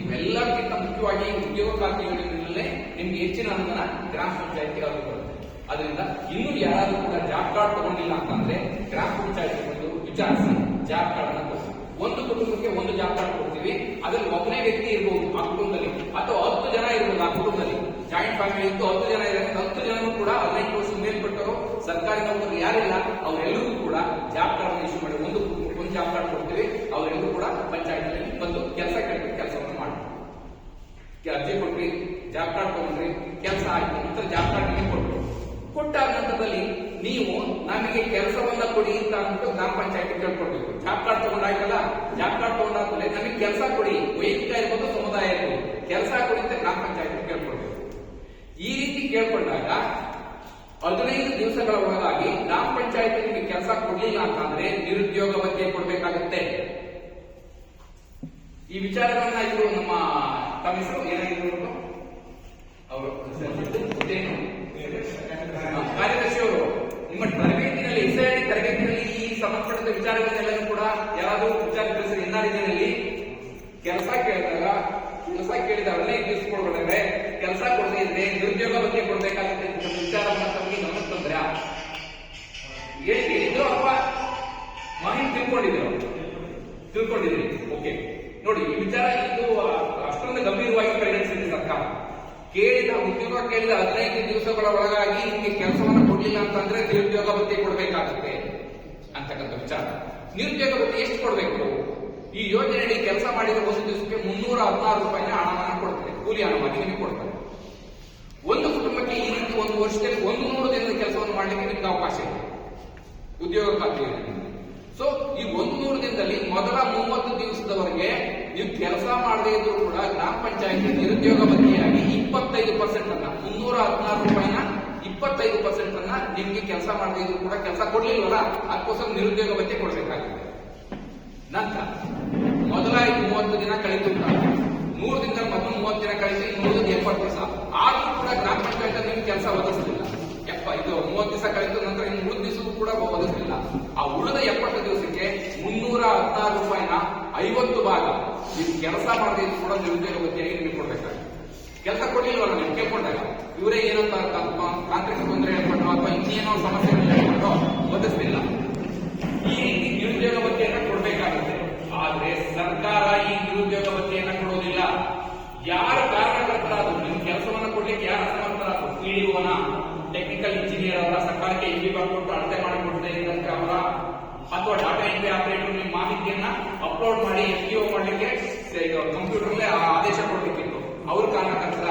ಇವೆಲ್ಲಕ್ಕಿಂತ ಮುಖ್ಯವಾಗಿ ಉದ್ಯೋಗ ಖಾತ್ರಿ ಯೋಜನೆಯಲ್ಲೇ ನಿಮ್ಗೆ ಹೆಚ್ಚಿನ ಅನುದಾನ ಗ್ರಾಮ ಪಂಚಾಯತ್ಗೆ ಅದು ಬರುತ್ತೆ. ಅದರಿಂದ ಇನ್ನೂ ಯಾರಾದ್ರೂ ಕೂಡ ಜಾಬ್ ಕಾರ್ಡ್ ತಗೊಂಡಿಲ್ಲ ಅಂತಂದ್ರೆ ಗ್ರಾಮ ಪಂಚಾಯತ್ ಬಂದು ವಿಚಾರಿಸಿ ಜಾಬ್ ಕಾರ್ಡ್ ಅನ್ನು ಕೊಡ್ತೀವಿ. ಒಂದು ಕುಟುಂಬಕ್ಕೆ ಒಂದು ಜಾಬ್ ಕಾರ್ಡ್ ಕೊಡ್ತೀವಿ. ಅದ್ರಲ್ಲಿ ಒಬ್ಬನೇ ವ್ಯಕ್ತಿ ಇರ್ಬೋದು ಆ ಕುಟುಂಬದಲ್ಲಿ, ಅಥವಾ 10 ಜನ ಇರ್ಬೋದು ಆ ಕುಟುಂಬದಲ್ಲಿ. ಜಾಯಿಂಟ್ ಫ್ಯಾಮಿಲಿ ಇದ್ದು 10 ಜನ ಇದ್ದಾರೆ, 10 ಜನರು ಕೂಡ 15 ವರ್ಷದ ಮೇಲ್ಪಟ್ಟವರು ಸರ್ಕಾರಿ ನೌಕರರು ಯಾರಿಲ್ಲ ಅವರೆಲ್ಲರಿಗೂ ಕೂಡ ಜಾಬ್ ಕಾರ್ಡ್ ಇಶ್ಯೂ ಮಾಡಿ ಒಂದು ಕುಟುಂಬಕ್ಕೆ ಒಂದು ಜಾಬ್ ಕಾರ್ಡ್ ಕೊಡ್ತೀವಿ. ಅವರೆಲ್ಲರೂ ಕೂಡ ಪಂಚಾಯತ್ನಲ್ಲಿ ಬಂದು ಕೆಲಸವನ್ನು ಮಾಡ್ತೀವಿ. ಅರ್ಜಿ ಕೊಟ್ರಿ, ಜಾಬ್ ಕಾರ್ಡ್ ತಗೊಂಡ್ರಿ, ಕೆಲಸ ಆಯ್ತು, ನಂತರ ಜಾಬ್ ಕಾರ್ಡ್ ನಿಮಗೆ ಕೊಟ್ಟರು. ಕೊಟ್ಟಾದ ನಂತರದಲ್ಲಿ ನೀವು ನಮಗೆ ಕೆಲಸವನ್ನ ಕೊಡಿ ಅಂತ ಅಂದ್ಬಿಟ್ಟು ಗ್ರಾಮ ಪಂಚಾಯತ್ ಕೇಳ್ಕೊಡ್ಬೇಕು. ಜಾಬ್ ಕಾರ್ಡ್ ತಗೊಂಡಾಯ್ತಲ್ಲ, ಜಾಬ್ ಕಾರ್ಡ್ ತಗೊಂಡಾದ್ಮೇಲೆ ನಮಗೆ ಕೆಲಸ ಕೊಡಿ, ವೈಯಕ್ತಿಕ ಇರ್ಬೋದು ಸಮುದಾಯ ಇರ್ಬೋದು, ಕೆಲಸ ಕೊಡಿ ಅಂತ ಗ್ರಾಮ ಪಂಚಾಯತ್ ಕೇಳ್ಕೊಡ್ಬೇಕು. ಈ ರೀತಿ ಕೇಳ್ಕೊಂಡಾಗ 15 ದಿವಸಗಳ ಒಳಗಾಗಿ ಗ್ರಾಮ ಪಂಚಾಯತ್ ನಿಮಗೆ ಕೆಲಸ ಕೊಡ್ಲಿಲ್ಲ ಅಂತಂದ್ರೆ ನಿರುದ್ಯೋಗ ಭತ್ಯೆ ಕೊಡ್ಬೇಕಾಗುತ್ತೆ. ಈ ವಿಚಾರಗಳನ್ನ ಇವರು ನಮ್ಮ ತಮ್ಮ ಹೆಸರು ಏನಾಗಿದ್ರು ಅವರು ಕಾರ್ಯದರ್ಶಿಯವರು ನಿಮ್ಮ ತರಬೇತಿನಲ್ಲಿ ಎಸ್ಐಡಿ ತರಬೇತಿನಲ್ಲಿ ಈ ಸಂಬಂಧಪಟ್ಟ ವಿಚಾರಗಳನ್ನೆಲ್ಲರೂ ಕೂಡ ಯಾರಾದರೂ ವಿಚಾರ ತಿಳಿಸಿದ್ರೆ ಇನ್ನಾರಿನಲ್ಲಿ ಕೆಲಸ ಕೇಳಿದಾಗ ಕೆಲಸ ಕೇಳಿದ 15 ದಿವಸ ಕೊಡ್ಬೇಕಾದ್ರೆ ಕೆಲಸ ಕೊಡದೇ ಇದ್ರೆ ನಿರುದ್ಯೋಗ ಭತ್ಯೆ ಕೊಡ್ಬೇಕಾಗುತ್ತೆ ಅಂತ ವಿಚಾರವನ್ನ ತಮಗೆ ಗಮನ ತಂದ್ರೆ ಹೇಳಿದ್ರು ಅಥವಾ ಮಾಹಿತಿ ತಿಳ್ಕೊಂಡಿದ್ರಿ. ಓಕೆ ನೋಡಿ, ಈ ವಿಚಾರ ಇದು ಅಷ್ಟೊಂದು ಗಂಭೀರವಾಗಿ ಪರಿಗಣಿಸಿದೆ ಸರ್ಕಾರ. ಉದ್ಯೋಗ ಕೇಳಿದ 15 ದಿವಸಗಳ ಒಳಗಾಗಿ ನಿಮಗೆ ಕೆಲಸವನ್ನು ಕೊಡ್ಲಿಲ್ಲ ಅಂತಂದ್ರೆ ನಿರುದ್ಯೋಗ ಭತ್ಯೆ ಕೊಡಬೇಕಾಗುತ್ತೆ ಅಂತಕ್ಕಂಥ ವಿಚಾರ. ನಿರುದ್ಯೋಗ ಭತ್ಯೆ ಎಷ್ಟು ಕೊಡಬೇಕು? ಈ ಯೋಜನೆಯಲ್ಲಿ ಕೆಲಸ ಮಾಡಿದ ಒಂದು ದಿವಸಕ್ಕೆ 316 ರೂಪಾಯಿನ ಹಣವನ್ನು ಕೊಡ್ತಾರೆ, ಕೂಲಿ ಹಣವಾಗಿ ನಿಮಗೆ ಕೊಡ್ತಾರೆ. ಒಂದು ಕುಟುಂಬಕ್ಕೆ ಈ ರೀತಿ ಒಂದು ವರ್ಷದಲ್ಲಿ 100 ದಿನದ ಕೆಲಸವನ್ನು ಮಾಡಲಿಕ್ಕೆ ನಿಮ್ಗೆ ಅವಕಾಶ ಇದೆ ಉದ್ಯೋಗ ಖಾತ್ರಿ ಯೋಜನೆ. ಸೊ ಈ 100 ದಿನದಲ್ಲಿ ಮೊದಲ 30 ದಿವಸದವರೆಗೆ ನೀವು ಕೆಲಸ ಮಾಡದೇ ಇದ್ರು ಕೂಡ ಗ್ರಾಮ ಪಂಚಾಯತ್ ನಿರುದ್ಯೋಗ ಭತ್ಯೆಯಾಗಿ 25% ಅನ್ನ 316 ರೂಪಾಯಿನ 25% ಅನ್ನ ನಿಮ್ಗೆ ಕೆಲಸ ಮಾಡದೇ ಇದ್ರು ಕೂಡ ಕೆಲಸ ಕೊಡ್ಲಿಲ್ವಲ್ಲ ಅದಕ್ಕೋಸ್ಕರ ನಿರುದ್ಯೋಗ ಭತ್ಯೆ ಕೊಡಬೇಕಾಗುತ್ತೆ. ನಂತರ ಮೊದಲ 30 ದಿನ ಕಳೆದು 100 ದಿನದಲ್ಲಿ ಮೊದಲು 30 ದಿನ ಕಳೆದು ಇನ್ನುಳಿದ 70 ದಿವಸ ಆದ್ರೂ ಕೂಡ ಗ್ರಾಮ ಪಂಚಾಯತ್ ನಿಮ್ಗೆ ಕೆಲಸ ಒದಗಿಸಲಿಲ್ಲ. ಇದು 30 ದಿವಸ ಕಳೆದ ನಂತರ ಇನ್ನು ಉಳಿದ ದಿವಸಕ್ಕೂ ಕೂಡ ಒದಗಿಸಲಿಲ್ಲ. ಆ ಉಳಿದ 70 ದಿವಸಕ್ಕೆ 316 ರೂಪಾಯಿನ 50 ಭಾಗ ನೀವು ಕೆಲಸ ಮಾಡದೇ ಇದ್ರು ಕೂಡ ನಿರುದ್ಯೋಗ ಭತ್ಯೆಯಾಗಿ ನಿಮಗೆ ಕೊಡ್ಬೇಕಾಗುತ್ತೆ. ಕೆಲಸ ಕೊಡ್ಲಿಲ್ವಲ್ಲ ನೀವು ಕೇಳ್ಕೊಂಡಾಗ ಇವರೇ ಏನೋ ತಾಂತ್ರಿಕ ತೊಂದರೆ ಹೇಳ್ಕೊಂಡು ಅಥವಾ ಇನ್ನೇನೋ ಸಮಸ್ಯೆ ಹೇಳ್ಕೊಂಡು ಒದಗಿಸಲಿಲ್ಲ. ಈ ರೀತಿ ನಿರುದ್ಯೋಗ ಭತ್ಯೆಯನ್ನ ಕೊಡಬೇಕಾಗುತ್ತೆ. ಆದ್ರೆ ಸರ್ಕಾರ ಈ ನಿರುದ್ಯೋಗ ಭತ್ಯೆಯನ್ನ ಕೊಡೋದಿಲ್ಲ. ಯಾರ ಕಾರಣಕರ್ತರಾದ್ರು ನಿಮ್ ಕೆಲಸವನ್ನ ಕೊಡ್ಲಿಕ್ಕೆ ಯಾರ ಅಸಮರ್ಥರಾದ್ರು, ಪಿಡಿಒನ, ಟೆಕ್ನಿಕಲ್ ಇಂಜಿನಿಯರ್ ಅವರ, ಸರ್ಕಾರಕ್ಕೆ ಇಲ್ಲಿ ಬರ್ಕೊಟ್ಟು ಅಳತೆ ಮಾಡಿಕೊಡದೆ ಇದ್ದಂತೆ ಅವರ, ಅಥವಾ ಡಾಟಾ ಎಂಟ್ರಿ ಆಪರೇಟರ್ ನಿಮ್ಮ ಮಾಹಿತಿಯನ್ನ ಅಪ್ಲೋಡ್ ಮಾಡಿ FTO ಮಾಡ್ಲಿಕ್ಕೆ ಕಂಪ್ಯೂಟರ್ಗೆ ಆದೇಶ ಕೊಡ್ಬೇಕಿತ್ತು, ಅವ್ರ ಕಾರಣಕರ್ತರ,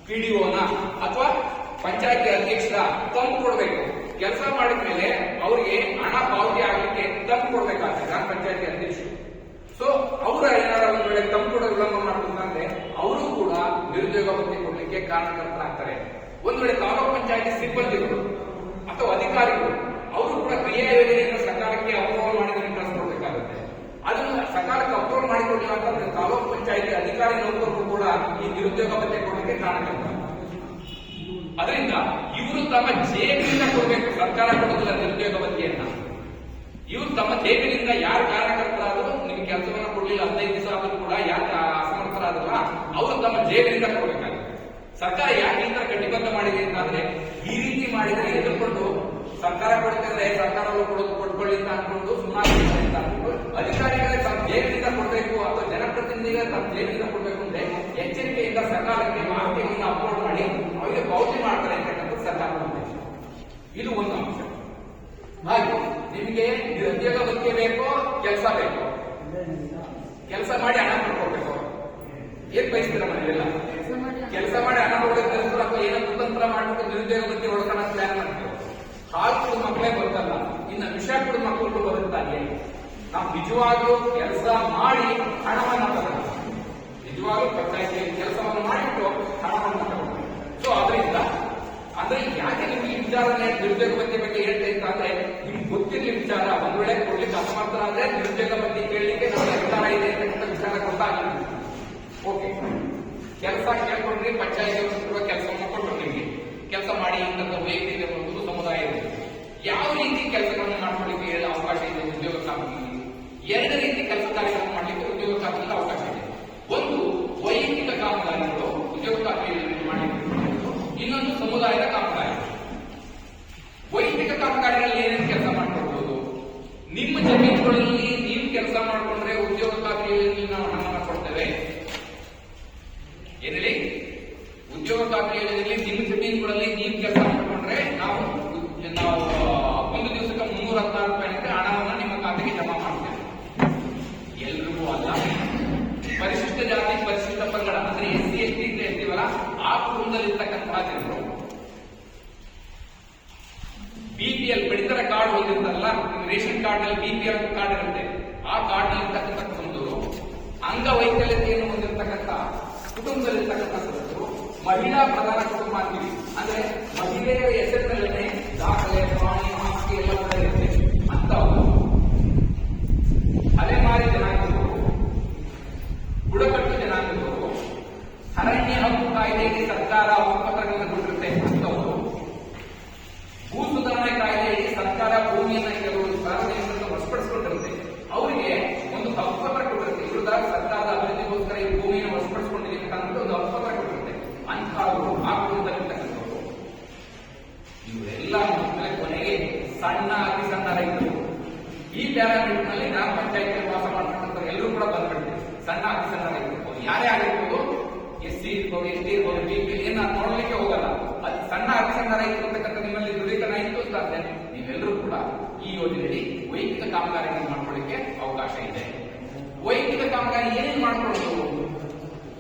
ಪಿಡಿಒನ ಅಥವಾ ಪಂಚಾಯತಿ ಅಧ್ಯಕ್ಷರ ತಂದು ಕೊಡ್ಬೇಕು. ಕೆಲಸ ಮಾಡಿದ ಮೇಲೆ ಅವರಿಗೆ ಹಣ ಪಾವತಿ ಆಗಲಿಕ್ಕೆ ತಂದು ಕೊಡ್ಬೇಕಾಗುತ್ತೆ ಗ್ರಾಮ ಪಂಚಾಯತಿ ಅಧ್ಯಕ್ಷರು. ಸೊ ಅವರ ಏನಾರ ಒಂದು ವೇಳೆ ತಂದು ಕೊಡೋ ವಿಳಂಬ ಮಾಡ್ಕೊಂಡ್ರೆ ಅವರು ಕೂಡ ನಿರುದ್ಯೋಗ ಭತ್ಯೆ ಕೊಡ್ಲಿಕ್ಕೆ ಕಾರಣಕರ್ತರಾಗ್ತಾರೆ. ಒಂದು ವೇಳೆ ತಾಲೂಕು ಪಂಚಾಯತಿ ಸಿಬ್ಬಂದಿಗಳು ಅಥವಾ ಅಧಿಕಾರಿಗಳು ಅವರು ಕೂಡ ಕ್ರಿಯಾ ಯೋಜನೆಯನ್ನು ಸರ್ಕಾರಕ್ಕೆ ಅಪ್ರೂವಲ್ ಮಾಡಿದ್ರೆ ಕಳಿಸ್ಕೊಡ್ಬೇಕಾಗುತ್ತೆ. ಅದನ್ನು ಸರ್ಕಾರಕ್ಕೆ ಅಪ್ರೂವಲ್ ಮಾಡಿಕೊಡಲಿಲ್ಲ ಅಂತಂದ್ರೆ ತಾಲೂಕು ಪಂಚಾಯತಿ ಅಧಿಕಾರಿ ನೌಕರರು ಕೂಡ ಈ ನಿರುದ್ಯೋಗ ಭತ್ಯೆ ಕೊಡಲಿಕ್ಕೆ ಕಾರಣಕ್ಕೆ. ಅದರಿಂದ ಇವರು ತಮ್ಮ ಜೇಬಿನಿಂದ ಕೊಡಬೇಕು, ಸರ್ಕಾರ ಕೊಡೋದಿಲ್ಲ ನಿರುದ್ಯೋಗ ಭತ್ಯೆಯನ್ನ. ಇವರು ತಮ್ಮ ಜೇಬಿನಿಂದ ಯಾರು ಕಾರಣಕರ್ತರಾದರೂ ನಿಮ್ಗೆ ಕೆಲಸವನ್ನ ಕೊಡ್ಲಿಲ್ಲ 15 ದಿವಸ ಆದರೂ ಕೂಡ ಯಾರು ಅಸಮರ್ಥರಾದಲ್ಲ ಅವರು ತಮ್ಮ ಜೇಬಿನಿಂದ ಕೊಡಬೇಕಾಗುತ್ತೆ. ಸರ್ಕಾರ ಯಾಕೆ ಈ ತರ ಕಟಿಬದ್ಧ ಮಾಡಿದೆ ಅಂತಂದ್ರೆ ಈ ರೀತಿ ಮಾಡಿದ್ರೆ ಎದುರ್ಕೊಂಡು ಸರ್ಕಾರ ಕೊಡ್ತಿದ್ರೆ ಸರ್ಕಾರ ಕೊಟ್ಕೊಳ್ಳಿ ಅಂತ ಅನ್ಕೊಂಡು ಸುಮಾರು ಅಧಿಕಾರಿಗಳೇ ತಮ್ಮ ಜೇಬಿನಿಂದ ಕೊಡಬೇಕು ಅಥವಾ ಜನಪ್ರತಿನಿಧಿಗಳೇ ತಮ್ಮ ಜೇಬಿನಿಂದ ಕೊಡಬೇಕು ಅಂದ್ರೆ ಎಚ್ಚರಿಕೆಯಿಂದ ಸರ್ಕಾರಕ್ಕೆ ಮಾಹಿತಿಯನ್ನು ಅಪ್ಲೋಡ್ ಮಾಡಿ ಅವರಿಗೆ ಪಾವತಿ ಮಾಡ್ತಾರೆ ಅಂತಕ್ಕಂಥದ್ದು ಸರ್ಕಾರದ ಉದ್ದೇಶ. ಇದು ಒಂದು ಅಂಶ. ಹಾಗೆ ನಿಮಗೆ ನಿರುದ್ಯೋಗ ಭತ್ಯೆ ಬೇಕೋ ಕೆಲಸ ಬೇಕೋ? ಕೆಲಸ ಮಾಡಿ ಹಣ ಮಾಡ್ಕೊಳ್ಬೇಕು. ಏನ್ ಬಯಸ್ತೀರ ಮನೆಯಲ್ಲ? ಕೆಲಸ ಮಾಡಿ ಹಣ ನೋಡೋದು ಅಥವಾ ಏನೋ ಕುತಂತ್ರ ಮಾಡ್ಬಿಟ್ಟು ನಿರುದ್ಯೋಗ ಭತ್ಯೆ ಹೊಡ್ಕೊಳ್ಳೋ ಪ್ಲಾನ್ ಮಾಡ್ತೀವಿ. ಹಾಲು ಕೊಡು ಮಕ್ಕಳೇ ಬರ್ತಲ್ಲ, ಇನ್ನು ವಿಷ ಕೊಡು ಮಕ್ಕಳು ಬರುತ್ತಾಗೆ. ನಾವು ನಿಜವಾಗ್ಲೂ ಕೆಲಸ ಮಾಡಿ ಹಣವನ್ನ ತಗೊಳ್ಳಿ, ನಿಜವಾಗ್ಲೂ ಪಂಚಾಯತಿ ಕೆಲಸವನ್ನು ಮಾಡಿಬಿಟ್ಟು ಹಣವನ್ನು ತಗೊಳ್ಳಿ. ಸೊ ಅದರಿಂದ ಅಂದ್ರೆ ಯಾಕೆ ನಿಮ್ಗೆ ಈ ವಿಚಾರನೆ ನಿರುದ್ಯೋಗ ಭತ್ಯೆ ಬಗ್ಗೆ ಹೇಳ್ತೇನೆ ಅಂತ ಅಂದ್ರೆ ನಿಮ್ಗೆ ಗೊತ್ತಿರಲಿ ವಿಚಾರ. ಒಂದ್ ವೇಳೆ ಕೊಡ್ಲಿಕ್ಕೆ ಅಸಮರ್ಥರಾದ್ರೆ ನಿರುದ್ಯೋಗ ಭತ್ಯೆ ಕೇಳಲಿಕ್ಕೆ ನಮಗೆ ಅಧಿಕಾರ ಇದೆ ಅಂತಕ್ಕಂಥ ವಿಚಾರ ಗೊತ್ತಾಗಲಿಲ್ಲ. ಓಕೆ, ಕೆಲಸ ಕೇಳ್ಕೊಂಡ್ರಿ, ಪಂಚಾಯತಿ ಕೆಲಸವನ್ನು ಕೊಟ್ಟರು, ನಿಮಗೆ ಕೆಲಸ ಮಾಡಿ ಇಂಥ ವೈಯಕ್ತಿಕ ಒಂದು ಸಮುದಾಯ ಇದೆ. ಯಾವ ರೀತಿ ಕೆಲಸಗಳನ್ನು ಮಾಡ್ಕೊಳ್ಳಿಕ್ಕೆ ಅವಕಾಶ ಇದೆ ಉದ್ಯೋಗ ಖಾತ್ರಿಯಲ್ಲಿ? 2 ರೀತಿ ಕೆಲಸ ಕಾರ್ಯಗಳನ್ನು ಮಾಡಲಿಕ್ಕೆ ಉದ್ಯೋಗ ಖಾತ್ರಿಯಲ್ಲಿ ಅವಕಾಶ ಇದೆ. ಒಂದು ವೈಯಕ್ತಿಕ ಕಾಮಗಾರಿಗಳು ಉದ್ಯೋಗ ಖಾತ್ರಿಯಲ್ಲಿ ಮಾಡಲಿಕ್ಕೆ, ಇನ್ನೊಂದು ಸಮುದಾಯದ ಕಾಮಗಾರಿ. ವೈಯಕ್ತಿಕ ಕಾಮಗಾರಿಗಳಲ್ಲಿ ಏನೇನು ಕೆಲಸ ಮಾಡ್ಕೊಳ್ಬಹುದು? ನಿಮ್ಮ ಜಮೀನುಗಳಲ್ಲಿ ನೀವು ಕೆಲಸ ಮಾಡಿಕೊಂಡ್ರೆ ಉದ್ಯೋಗ ಖಾತ್ರಿಯಲ್ಲಿ ನಾವು ಹಣವನ್ನು ಕೊಡ್ತೇವೆ. ಏನೇಳಿ ಉದ್ಯೋಗ ಖಾತ್ರಿ ಯೋಜನೆಯಲ್ಲಿ ನಿಮ್ಮ ಜಮೀನುಗಳಲ್ಲಿ ನೀವು ಕೆಲಸ ಮಾಡಿಕೊಂಡ್ರೆ ನಾವು 1 ದಿವಸಕ್ಕೆ 316 ರೂಪಾಯಿ ಹಣವನ್ನು ನಿಮ್ಮ ಖಾತೆಗೆ ಜಮಾ ಮಾಡ್ತೇವೆ. ಎಲ್ರಿಗೂ ಅಲ್ಲ, ಪರಿಶಿಷ್ಟ ಜಾತಿ ಪರಿಶಿಷ್ಟ ಪಂಗಡ ಅಂದ್ರೆ SC ST ಅಂತ ಹೇಳ್ತೀವಲ್ಲ ಆ ಕುಟುಂಬದಲ್ಲಿರ್ತಕ್ಕಂತಹ ಜನರು BPL ಪಡಿತರ ಕಾರ್ಡ್ ಹೊಂದಿರ್ತಾರಲ್ಲ, ರೇಷನ್ ಕಾರ್ಡ್ ನಲ್ಲಿ BPL ಕಾರ್ಡ್ ಇರುತ್ತೆ. ಆ ಕಾರ್ಡ್ ನಲ್ಲಿ ಇರ್ತಕ್ಕಂಥ ಕುಟುಂಬದವರು, ಅಂಗವೈಕಲ್ಯತೆಯನ್ನು ಹೊಂದಿರತಕ್ಕಂಥ ಕುಟುಂಬದಲ್ಲಿರ್ತಕ್ಕಂಥ ಸದಸ್ಯರು, ಮಹಿಳಾ ಪ್ರಧಾನ ಕುಟುಂಬ ಅಂತೀವಿ. ಅಂದ್ರೆ ಮಹಿಳೆಯ ಹೆಸರಿನಲ್ಲೇ ದಾಖಲೆ, ಪ್ರಾಣಿ, ಆಸ್ತಿ ಎಲ್ಲ ಕೂಡ ಇರುತ್ತೆ. ಅಂತವರು ಅಲೆಮಾರಿ ಜನಾಂಗದವರು, ಬುಡಕಟ್ಟು ಜನಾಂಗದವರು, ಅರಣ್ಯ ಹಕ್ಕು ಕಾಯ್ದೆಗೆ ಸರ್ಕಾರ ಹಕ್ಕುಪತ್ರಗಳನ್ನು ಕೊಟ್ಟಿರುತ್ತೆ ಅಂತವರು, ಭೂ ಸುಧಾರಣೆ ಕಾಯ್ದೆಯಲ್ಲಿ ಸರ್ಕಾರ ಭೂಮಿಯನ್ನು ಕೆಲವು ಸಾರ್ವಜನಿಕರನ್ನು ವಶಪಡಿಸಿಕೊಂಡಿರುತ್ತೆ. ಅವರಿಗೆ ಒಂದು ಹಕ್ಕುಪತ್ರ ಕೊಟ್ಟಿರುತ್ತೆ. ಇವ್ರದ ಸರ್ಕಾರದ ಅಭಿವೃದ್ಧಿಗೋಸ್ಕರ ಈ ಭೂಮಿಯನ್ನು ವಶಪಡಿಸಿಕೊಂಡಿದೆ ಅಂತ ಒಂದು ಹಕ್ಕುಪತ್ರ ಕೊಟ್ಟಿರುತ್ತೆ. ಅಂತಹವರು ಆ ಕುಟುಂಬದಲ್ಲಿರ್ತಕ್ಕಂಥವರು. ಇವರೆಲ್ಲ ಕೊನೆಗೆ ಸಣ್ಣ ಅತಿ ಸಣ್ಣ ರೈತರು. ಈ ಪ್ಯಾರಾಮೀಟರ್ ನಲ್ಲಿ ಗ್ರಾಮ ಪಂಚಾಯತ್ ವಾಸ ಮಾಡ್ತಕ್ಕಂಥ ಎಲ್ಲರೂ ಕೂಡ ಬಂದ್ಬಿಡ್ತಾರೆ. ಸಣ್ಣ ಅತಿ ಸಣ್ಣ ರೈತರು ಯಾರೇ ಆಗಿರ್ಬೋದು, SC ಇರ್ಬೋದು, ST ಇರ್ಬೋದು, BPL ಏನ ನೋಡ್ಲಿಕ್ಕೆ ಹೋಗಲ್ಲ. ಅದು ಸಣ್ಣ ಅತಿ ಸಣ್ಣ ರೈತರು ಅಂತಕ್ಕಂಥ ನಿಮ್ಮಲ್ಲಿ ದೃಢೀಕರಣ ಇತ್ತು ಅಂತಂದ್ರೆ ನೀವೆಲ್ಲರೂ ಕೂಡ ಈ ಯೋಜನೆಯಲ್ಲಿ ವೈಯಕ್ತಿಕ ಕಾಮಗಾರಿಗಳನ್ನು ಮಾಡ್ಕೊಳ್ಳಿಕ್ಕೆ ಅವಕಾಶ ಇದೆ. ವೈಯಕ್ತಿಕ ಕಾಮಗಾರಿ ಏನೇನು ಮಾಡ್ಕೊಳ್ಳಬಹುದು?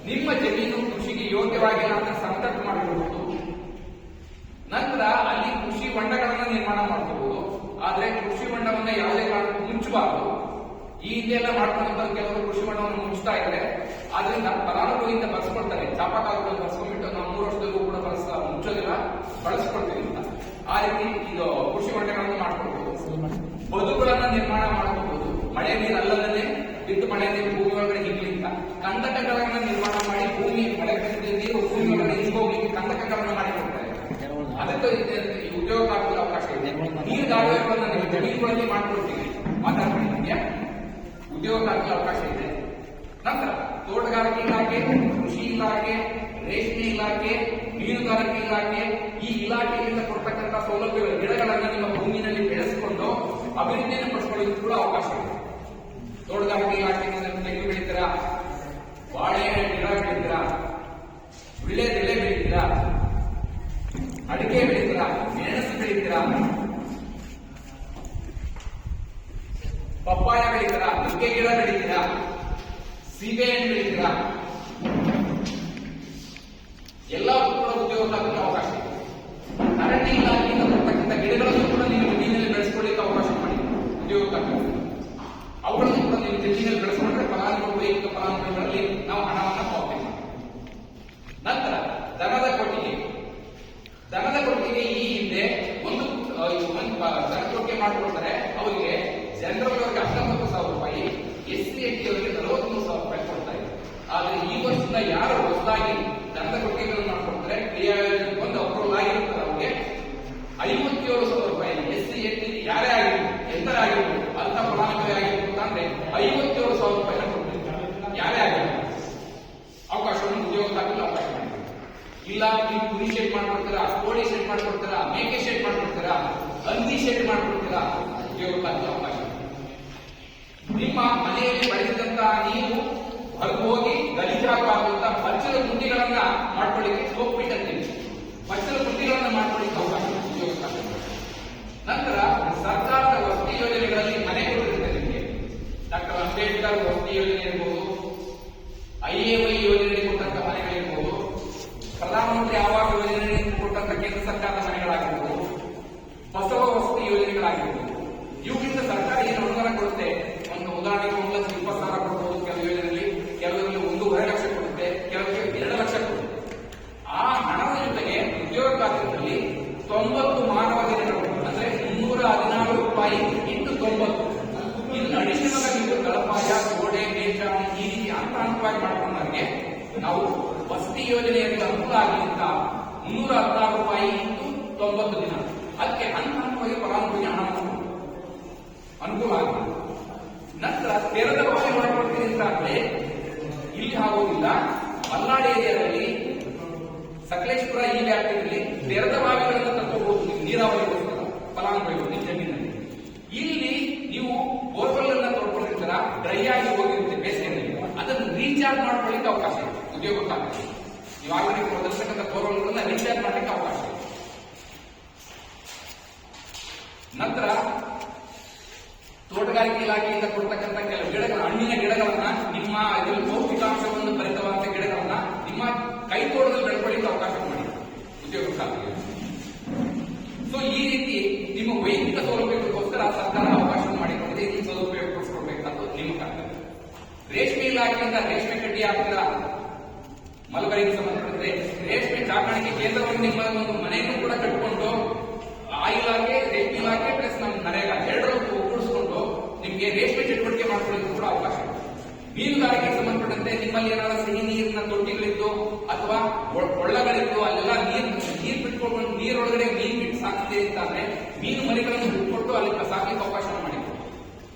ನಿಮ್ಮ ಜಮೀನು ಕೃಷಿಗೆ ಯೋಗ್ಯವಾಗಿಲ್ಲ ಅಂತ ಸಂತರ್ಕ ಮಾಡಿಕೊಳ್ಳಬಹುದು. ನಂತರ ಅಲ್ಲಿ ಕೃಷಿ ಹೊಂಡಗಳನ್ನು ನಿರ್ಮಾಣ ಮಾಡ್ಕೋಬಹುದು. ಆದ್ರೆ ಕೃಷಿ ಹೊಂಡವನ್ನ ಯಾವುದೇ ಕಾರಣಕ್ಕೂ ಮುಚ್ಚಬಾರದು. ಈ ಹಿಂದೆಲ್ಲ ಮಾಡ್ಕೊಂಡಂತ ಕೆಲವರು ಕೃಷಿ ಹೊಂಡವನ್ನು ಮುಚ್ಚುತ್ತಾ ಇದ್ದಾರೆ. ಆದ್ರಿಂದ ಫಲಾನುಭವಿಯಿಂದ ಬಳಸ್ಕೊಳ್ತಾರೆ. ಚಾಪಕಾಲದಲ್ಲಿ ಬಳಸ್ಕೊಂಡ್ಬಿಟ್ಟು ನಾವು 3 ವರ್ಷದಲ್ಲೂ ಕೂಡ ಮುಚ್ಚೋದಿಲ್ಲ, ಬಳಸ್ಕೊಳ್ತೀವಿ ಅಂತ. ಆ ರೀತಿ ಇದು ಕೃಷಿ ಹೊಂಡಗಳನ್ನು ಮಾಡ್ಕೊಳ್ಬಹುದು. ಬದುಗಳನ್ನ ನಿರ್ಮಾಣ ಮಾಡಬಹುದು. ಮಳೆ ನೀರು ಅಲ್ಲದನ್ನೇ ಬಿಟ್ಟು ಮಳೆ ನೀರು ಭೂಮಿ ಒಳಗಡೆ ಹಿಗ್ಲಿಂತ ಕಂದಕಗಳನ್ನು ನಿರ್ಮಾಣ ಮಾಡಿ ಭೂಮಿ ಮಳೆ ನೀರು ಭೂಮಿ ಒಳಗಡೆ ಹಿಂಗೋಗ್ಲಿಕ್ಕೆ ಕಂದಕಗಳನ್ನು ಮಾಡಿಕೊಡ್ತಾರೆ. ಅದಕ್ಕೆ ಉದ್ಯೋಗ ಆಗಲು ಅವಕಾಶ ಇದೆ. ನೀರುಗಾಲುವೆಗಳನ್ನು ನೀವು ಜಮೀನುಗಳಲ್ಲಿ ಮಾಡ್ಕೊಳ್ತೀವಿ, ಮಾತಾಡ್ಕೊಂಡಿದ್ಯಾ, ಉದ್ಯೋಗ ಆಗಲು ಅವಕಾಶ ಇದೆ. ನಂತರ ತೋಟಗಾರಿಕೆ ಇಲಾಖೆ, ಕೃಷಿ ಇಲಾಖೆ, ರೇಷ್ಮೆ ಇಲಾಖೆ, ಮೀನುಗಾರಿಕೆ ಇಲಾಖೆ, ಈ ಇಲಾಖೆಯಿಂದ ಕೊಡ್ತಕ್ಕಂಥ ಸೌಲಭ್ಯಗಳು, ಗಿಡಗಳನ್ನು ನಿಮ್ಮ ಭೂಮಿನಲ್ಲಿ ಬೆಳೆಸಿಕೊಂಡು ಅಭಿವೃದ್ಧಿಯನ್ನು ಪಡಿಸಿಕೊಳ್ಳಲು ಕೂಡ ಅವಕಾಶ ಇದೆ. ತೋಟಗಾರಿಕೆ ಇಲಾಖೆಯಿಂದ ತೆಂಗು ಬೆಳೀತೀರಾ, ಬಾಳೆ ಗಿಡ ಬೆಳೀತೀರಾ, ವಿಳ್ಳೆದೆಲೆ ಬೆಳೀತೀರಾ, ಅಡಿಕೆ ಬೆಳೀತೀರಾ, ಮೆಣಸು ಬೆಳೀತೀರಾ, ಪಪ್ಪಾಯ ಬೆಳೀತೀರಾ, ನುಗ್ಗೆ ಗಿಡ ಬೆಳೀತೀರಾ, ಸೀಬೆಹಣ್ಣು ಬೆಳೀತೀರಾ, ಎಲ್ಲ ಕೂಡ ಉದ್ಯೋಗಕ್ಕೆ ಅವಕಾಶ ಇದೆ. ಅರಣ್ಯ ಇಲಾಖೆಯಿಂದ ಬರ್ತಕ್ಕಂಥ ಗಿಡಗಳನ್ನು ಕೂಡ ನೀವು ಜಮೀನಲ್ಲಿ ಬೆಳೆಸ್ಕೊಳ್ಳಿಕ್ಕೆ ಅವಕಾಶ ಮಾಡಿ ಉದ್ಯೋಗಕ್ಕೆ. ಅವುಗಳನ್ನು ಕೂಡ ನೀವು ಜಮೀನಲ್ಲಿ ಬೆಳೆಸ್ಕೊಂಡ್ರೆ ಫಲಾನುಭವಿ ವೈಯಕ್ತಿಕ ಫಲಾನುಭವಿಗಳಲ್ಲಿ ನಾವು ಹಣವನ್ನು ಪಾವತಿ ಮಾಡ್ತೀವಿ. ನಂತರ ದನದ ಕೊಟ್ಟಿಗೆ ಮಾಡ್ಕೊಳ್ತಾರೆ ಅವರಿಗೆ ಜನರಲ್ ಅವರಿಗೆ 19,000 ರೂಪಾಯಿ, SC ST ಅವರಿಗೆ 43,000 ರೂಪಾಯಿ ಕೊಡ್ತಾ ಇದೆ. ಆದ್ರೆ ಈ ವರ್ಷದಿಂದ ಯಾರು ಹೊಸದಾಗಿ ದಂಡ ಕೊಟ್ಟಿಗೆಗಳನ್ನು ಮಾಡ್ಕೊಡ್ತಾರೆ, ಕ್ರಿಯಾ ಯೋಜನೆ ಬಂದು ಅಪ್ರೂವಲ್ ಆಗಿರ್ತಾರೆ ಅವ್ರಿಗೆ 57,000 ರೂಪಾಯಿ. SC ST ಯಾರೇ ಆಗಿರ್ಬೋದು, ಎಂದರೆ ಆಗಿರ್ಬೋದು, ಅಂತ ಫಲಾನುಭವಿ ಆಗಿರ್ಬೋದು ಅಂದ್ರೆ 57,000 ರೂಪಾಯಿನ ಕೊಡ್ಬೇಕು. ಯಾರೇ ಆಗಿರ್ಬೋದು ಅವಕಾಶವನ್ನು ಉದ್ಯೋಗ ಹಾಕಲು ಅವಕಾಶ ಮಾಡಿದ್ರು. ಇಲ್ಲ ನೀವು ಕುರಿ ಶೆಡ್ ಮಾಡ್ಕೊಡ್ತೀರಾ, ಕೋಳಿ ಶೆಡ್ ಮಾಡ್ಕೊಡ್ತೀರಾ, ಮೇಕೆ ಶೆಡ್ ಮಾಡ್ಕೊಡ್ತೀರಾ, ಹಂದಿ ಶೆಡ್ ಮಾಡ್ಕೊಡ್ತೀರಾ, ಉದ್ಯೋಗ ಹಾಕಲು ಅವಕಾಶ. ನಿಮ್ಮ ಮನೆಯಲ್ಲಿ ಬಳಸಿದಂತಹ ನೀವು ಹೊರಗೆ ಹೋಗಿ ಗಲೀಜಾಗಬಾರ್ದಂತ ಬಚ್ಚಲ ಗುಂಡಿಗಳನ್ನ ಮಾಡ್ಕೊಳ್ಳಿಕ್ಕೆ ಸೋಪ್ ಬಿಟ್ ಅಂತೀವಿ. ಬಚ್ಚಲ ಗುಂಡಿಗಳನ್ನ ಮಾಡ್ಕೊಳ್ಳಿಕ್ಕೆ ಅವಕಾಶ ಉದ್ಯೋಗ ಖಾತೆ. ನಂತರ ಸರ್ಕಾರದ ವಸತಿ ಯೋಜನೆಗಳಲ್ಲಿ ಮನೆ ಕೊಟ್ಟಿರುತ್ತೆ ನಿಮಗೆ. ಡಾಕ್ಟರ್ ಅಂಬೇಡ್ಕರ್ ವಸತಿ ಯೋಜನೆ ಇರ್ಬೋದು, IAY ಯೋಜನೆ ಕೊಟ್ಟಂತ ಮನೆಗಳಿರ್ಬೋದು, ಪ್ರಧಾನಮಂತ್ರಿ ಆವಾಸ್ ಯೋಜನೆ ಕೊಟ್ಟಂತ ಕೇಂದ್ರ ಸರ್ಕಾರದ ಮನೆಗಳಾಗಿರ್ಬೋದು, ಬಸವ ವಸತಿ ಯೋಜನೆಗಳಾಗಿರ್ಬೋದು. ಇವುಗಳಿಂದ ಸರ್ಕಾರ ಏನು ಅನುದಾನ ಕೊಡುತ್ತೆ? ಒಂದು ಉದಾಹರಣೆಗೆ 1,20,000 ಕೊಡಬಹುದು ಕೆಲವು ಯೋಜನೆಯಲ್ಲಿ, ಕೆಲವರಲ್ಲಿ 1.5 ಲಕ್ಷ ಕೊಡುತ್ತೆ, ಕೆಲವರಿಗೆ 2 ಲಕ್ಷ ಕೊಡುತ್ತೆ. ಆ ಹಣದ ಜೊತೆಗೆ ಉದ್ಯೋಗ ಖಾತೆಯಲ್ಲಿ 90 ಮಾನವ ದಿನಗಳು ಅಂದ್ರೆ 316 ರೂಪಾಯಿ ಇಂಟು 90. ಇದನ್ನ ಅಡಿಷನಲ್ ಆಗಿ ತಳಪಾಯ, ಗೋಡೆ, ಮೇಲ್ಚಾವಣಿ ಈ ರೀತಿ ಹಂತವಾಗಿ ಮಾಡ್ಕೊಂಡಾಗೆ ನಾವು ವಸತಿ ಯೋಜನೆಯಲ್ಲಿ ಅನುಕೂಲ ಆಗಲಿ ಅಂತ 316 ರೂಪಾಯಿ ಇಂಟು 90 ದಿನ, ಅದಕ್ಕೆ ಹಂತವಾಗಿ ಫಲಾನುಭವಿಗೆ ಹಣ ಅನುಕೂಲ ಆಗಿದೆ. ನಂತರ ತೆರೆದ ಬಾವಿ ಮಾಡ್ಕೊಡ್ತೀನಿ ಅಂತಾದ್ರೆ ಇಲ್ಲಿ ಆಗೋದಿಲ್ಲ. ಮಲ್ನಾಡು ಏರಿಯಾದಲ್ಲಿ ಸಕಲೇಶ್ಪುರ ಈ ವ್ಯಾಪ್ತಿಯಲ್ಲಿ ತೆರೆದ ಬಾವಿಗಳನ್ನು ತಕ್ಕೋಬಹುದು ನೀರಾವರಿಗೋಸ್ಕರ ಫಲಾನುಭವಿಗಳು ನಿಮ್ಮ ಜಮೀನಲ್ಲಿ. ಇಲ್ಲಿ ನೀವು ಬೋರ್ವೆಲ್ ಅನ್ನ ತೊಡ್ಕೊಂಡಿರ್ತೀರ, ಡ್ರೈ ಆಗಿ ಹೋಗಿರುತ್ತೆ ಬೇಸಿಗೆಯಲ್ಲಿ, ಅದನ್ನು ರೀಚಾರ್ಜ್ ಮಾಡ್ಕೊಳ್ಳಿಕ್ಕೆ ಅವಕಾಶ ಇದೆ ಉದ್ಯೋಗ ಖಾತೆ. ನೀವು ಆಲ್ರೆಡಿ ಮೊದಲಿರ್ತಕ್ಕಂಥ ಬೋರ್ವೆಲ್ಗಳನ್ನ ರೀಚಾರ್ಜ್ ಮಾಡಲಿಕ್ಕೆ ಅವಕಾಶ ಇದೆ. ನಂತರ ತೋಟಗಾರಿಕೆ ಇಲಾಖೆಯಿಂದ ಕೊಡ್ತಕ್ಕಂಥ ಕೆಲವು ಗಿಡಗಳ, ಹಣ್ಣಿನ ಗಿಡಗಳನ್ನ, ನಿಮ್ಮ ಇದರಲ್ಲಿ ಪೌಷ್ಟಿಕಾಂಶವನ್ನು ಭರಿತವಾದ ಗಿಡಗಳನ್ನ ನಿಮ್ಮ ಕೈ ತೋಟದಲ್ಲಿ ಬೆಳ್ಕೊಳ್ಳಿಕ್ಕೆ ಅವಕಾಶ ಮಾಡಿ ಉದ್ಯೋಗ ಖಾತೆಗೆ. ಸೊ ಈ ರೀತಿ ನಿಮ್ಮ ವೈಯಕ್ತಿಕ ಸೌಲಭ್ಯಕ್ಕೋಸ್ಕರ ಸರ್ಕಾರ ಅವಕಾಶ ಮಾಡಿಕೊಂಡಿದೆ. ಈ ಸೌಲಭ್ಯ ಕೊಡಿಸ್ಕೊಡ್ಬೇಕಂತ ನಿಮ್ಮ ಕರ್ತವ್ಯ. ರೇಷ್ಮೆ ಇಲಾಖೆಯಿಂದ ರೇಷ್ಮೆ ಕಡ್ಡಿ ಹಾಕ್ತೀರಾ, ಮಲಬರಿಗೆ ಸಂಬಂಧಪಟ್ಟಂತೆ ರೇಷ್ಮೆ ಸಾಕಾಣಿಕೆ ಕೇಂದ್ರವನ್ನು ನಿಮ್ಮ ಒಂದು ಮನೆಯನ್ನು ಕೂಡ ಕಟ್ಟಿಕೊಂಡು ಆ ಇಲಾಖೆ, ರೇಷ್ಮೆ ಇಲಾಖೆ ಪ್ಲಸ್ ನಮ್ಮ ನರೇಗಾ ಎರಡರೂ ಒಗ್ಗೂಡಿಸಿಕೊಂಡು ನಿಮಗೆ ರೇಷ್ಮೆ ಚಟುವಟಿಕೆ ಮಾಡ್ಕೊಳ್ಳೋದು ಕೂಡ ಅವಕಾಶ ಇದೆ. ಮೀನುಗಾರಿಕೆಗೆ ಸಂಬಂಧಪಟ್ಟಂತೆ ನಿಮ್ಮಲ್ಲಿ ಏನಾದರೂ ಸಿಹಿ ನೀರಿನ ತೊಟ್ಟಿಗಳಿದ್ದು ಅಥವಾ ಕೊಳ್ಳಗಳಿದ್ದು ಅಲ್ಲೆಲ್ಲ ನೀರು ಬಿಟ್ಕೊಂಡು ನೀರೊಳಗಡೆ ಮೀನು ಬಿಟ್ಟು ಸಾಕ್ತಿದೆ ಅಂತಂದ್ರೆ ಮೀನು ಮರಿಗಳನ್ನು ಬಿಟ್ಕೊಟ್ಟು ಅಲ್ಲಿ ಸಾಕಲಿಕ್ಕೆ ಅವಕಾಶ ಮಾಡಿ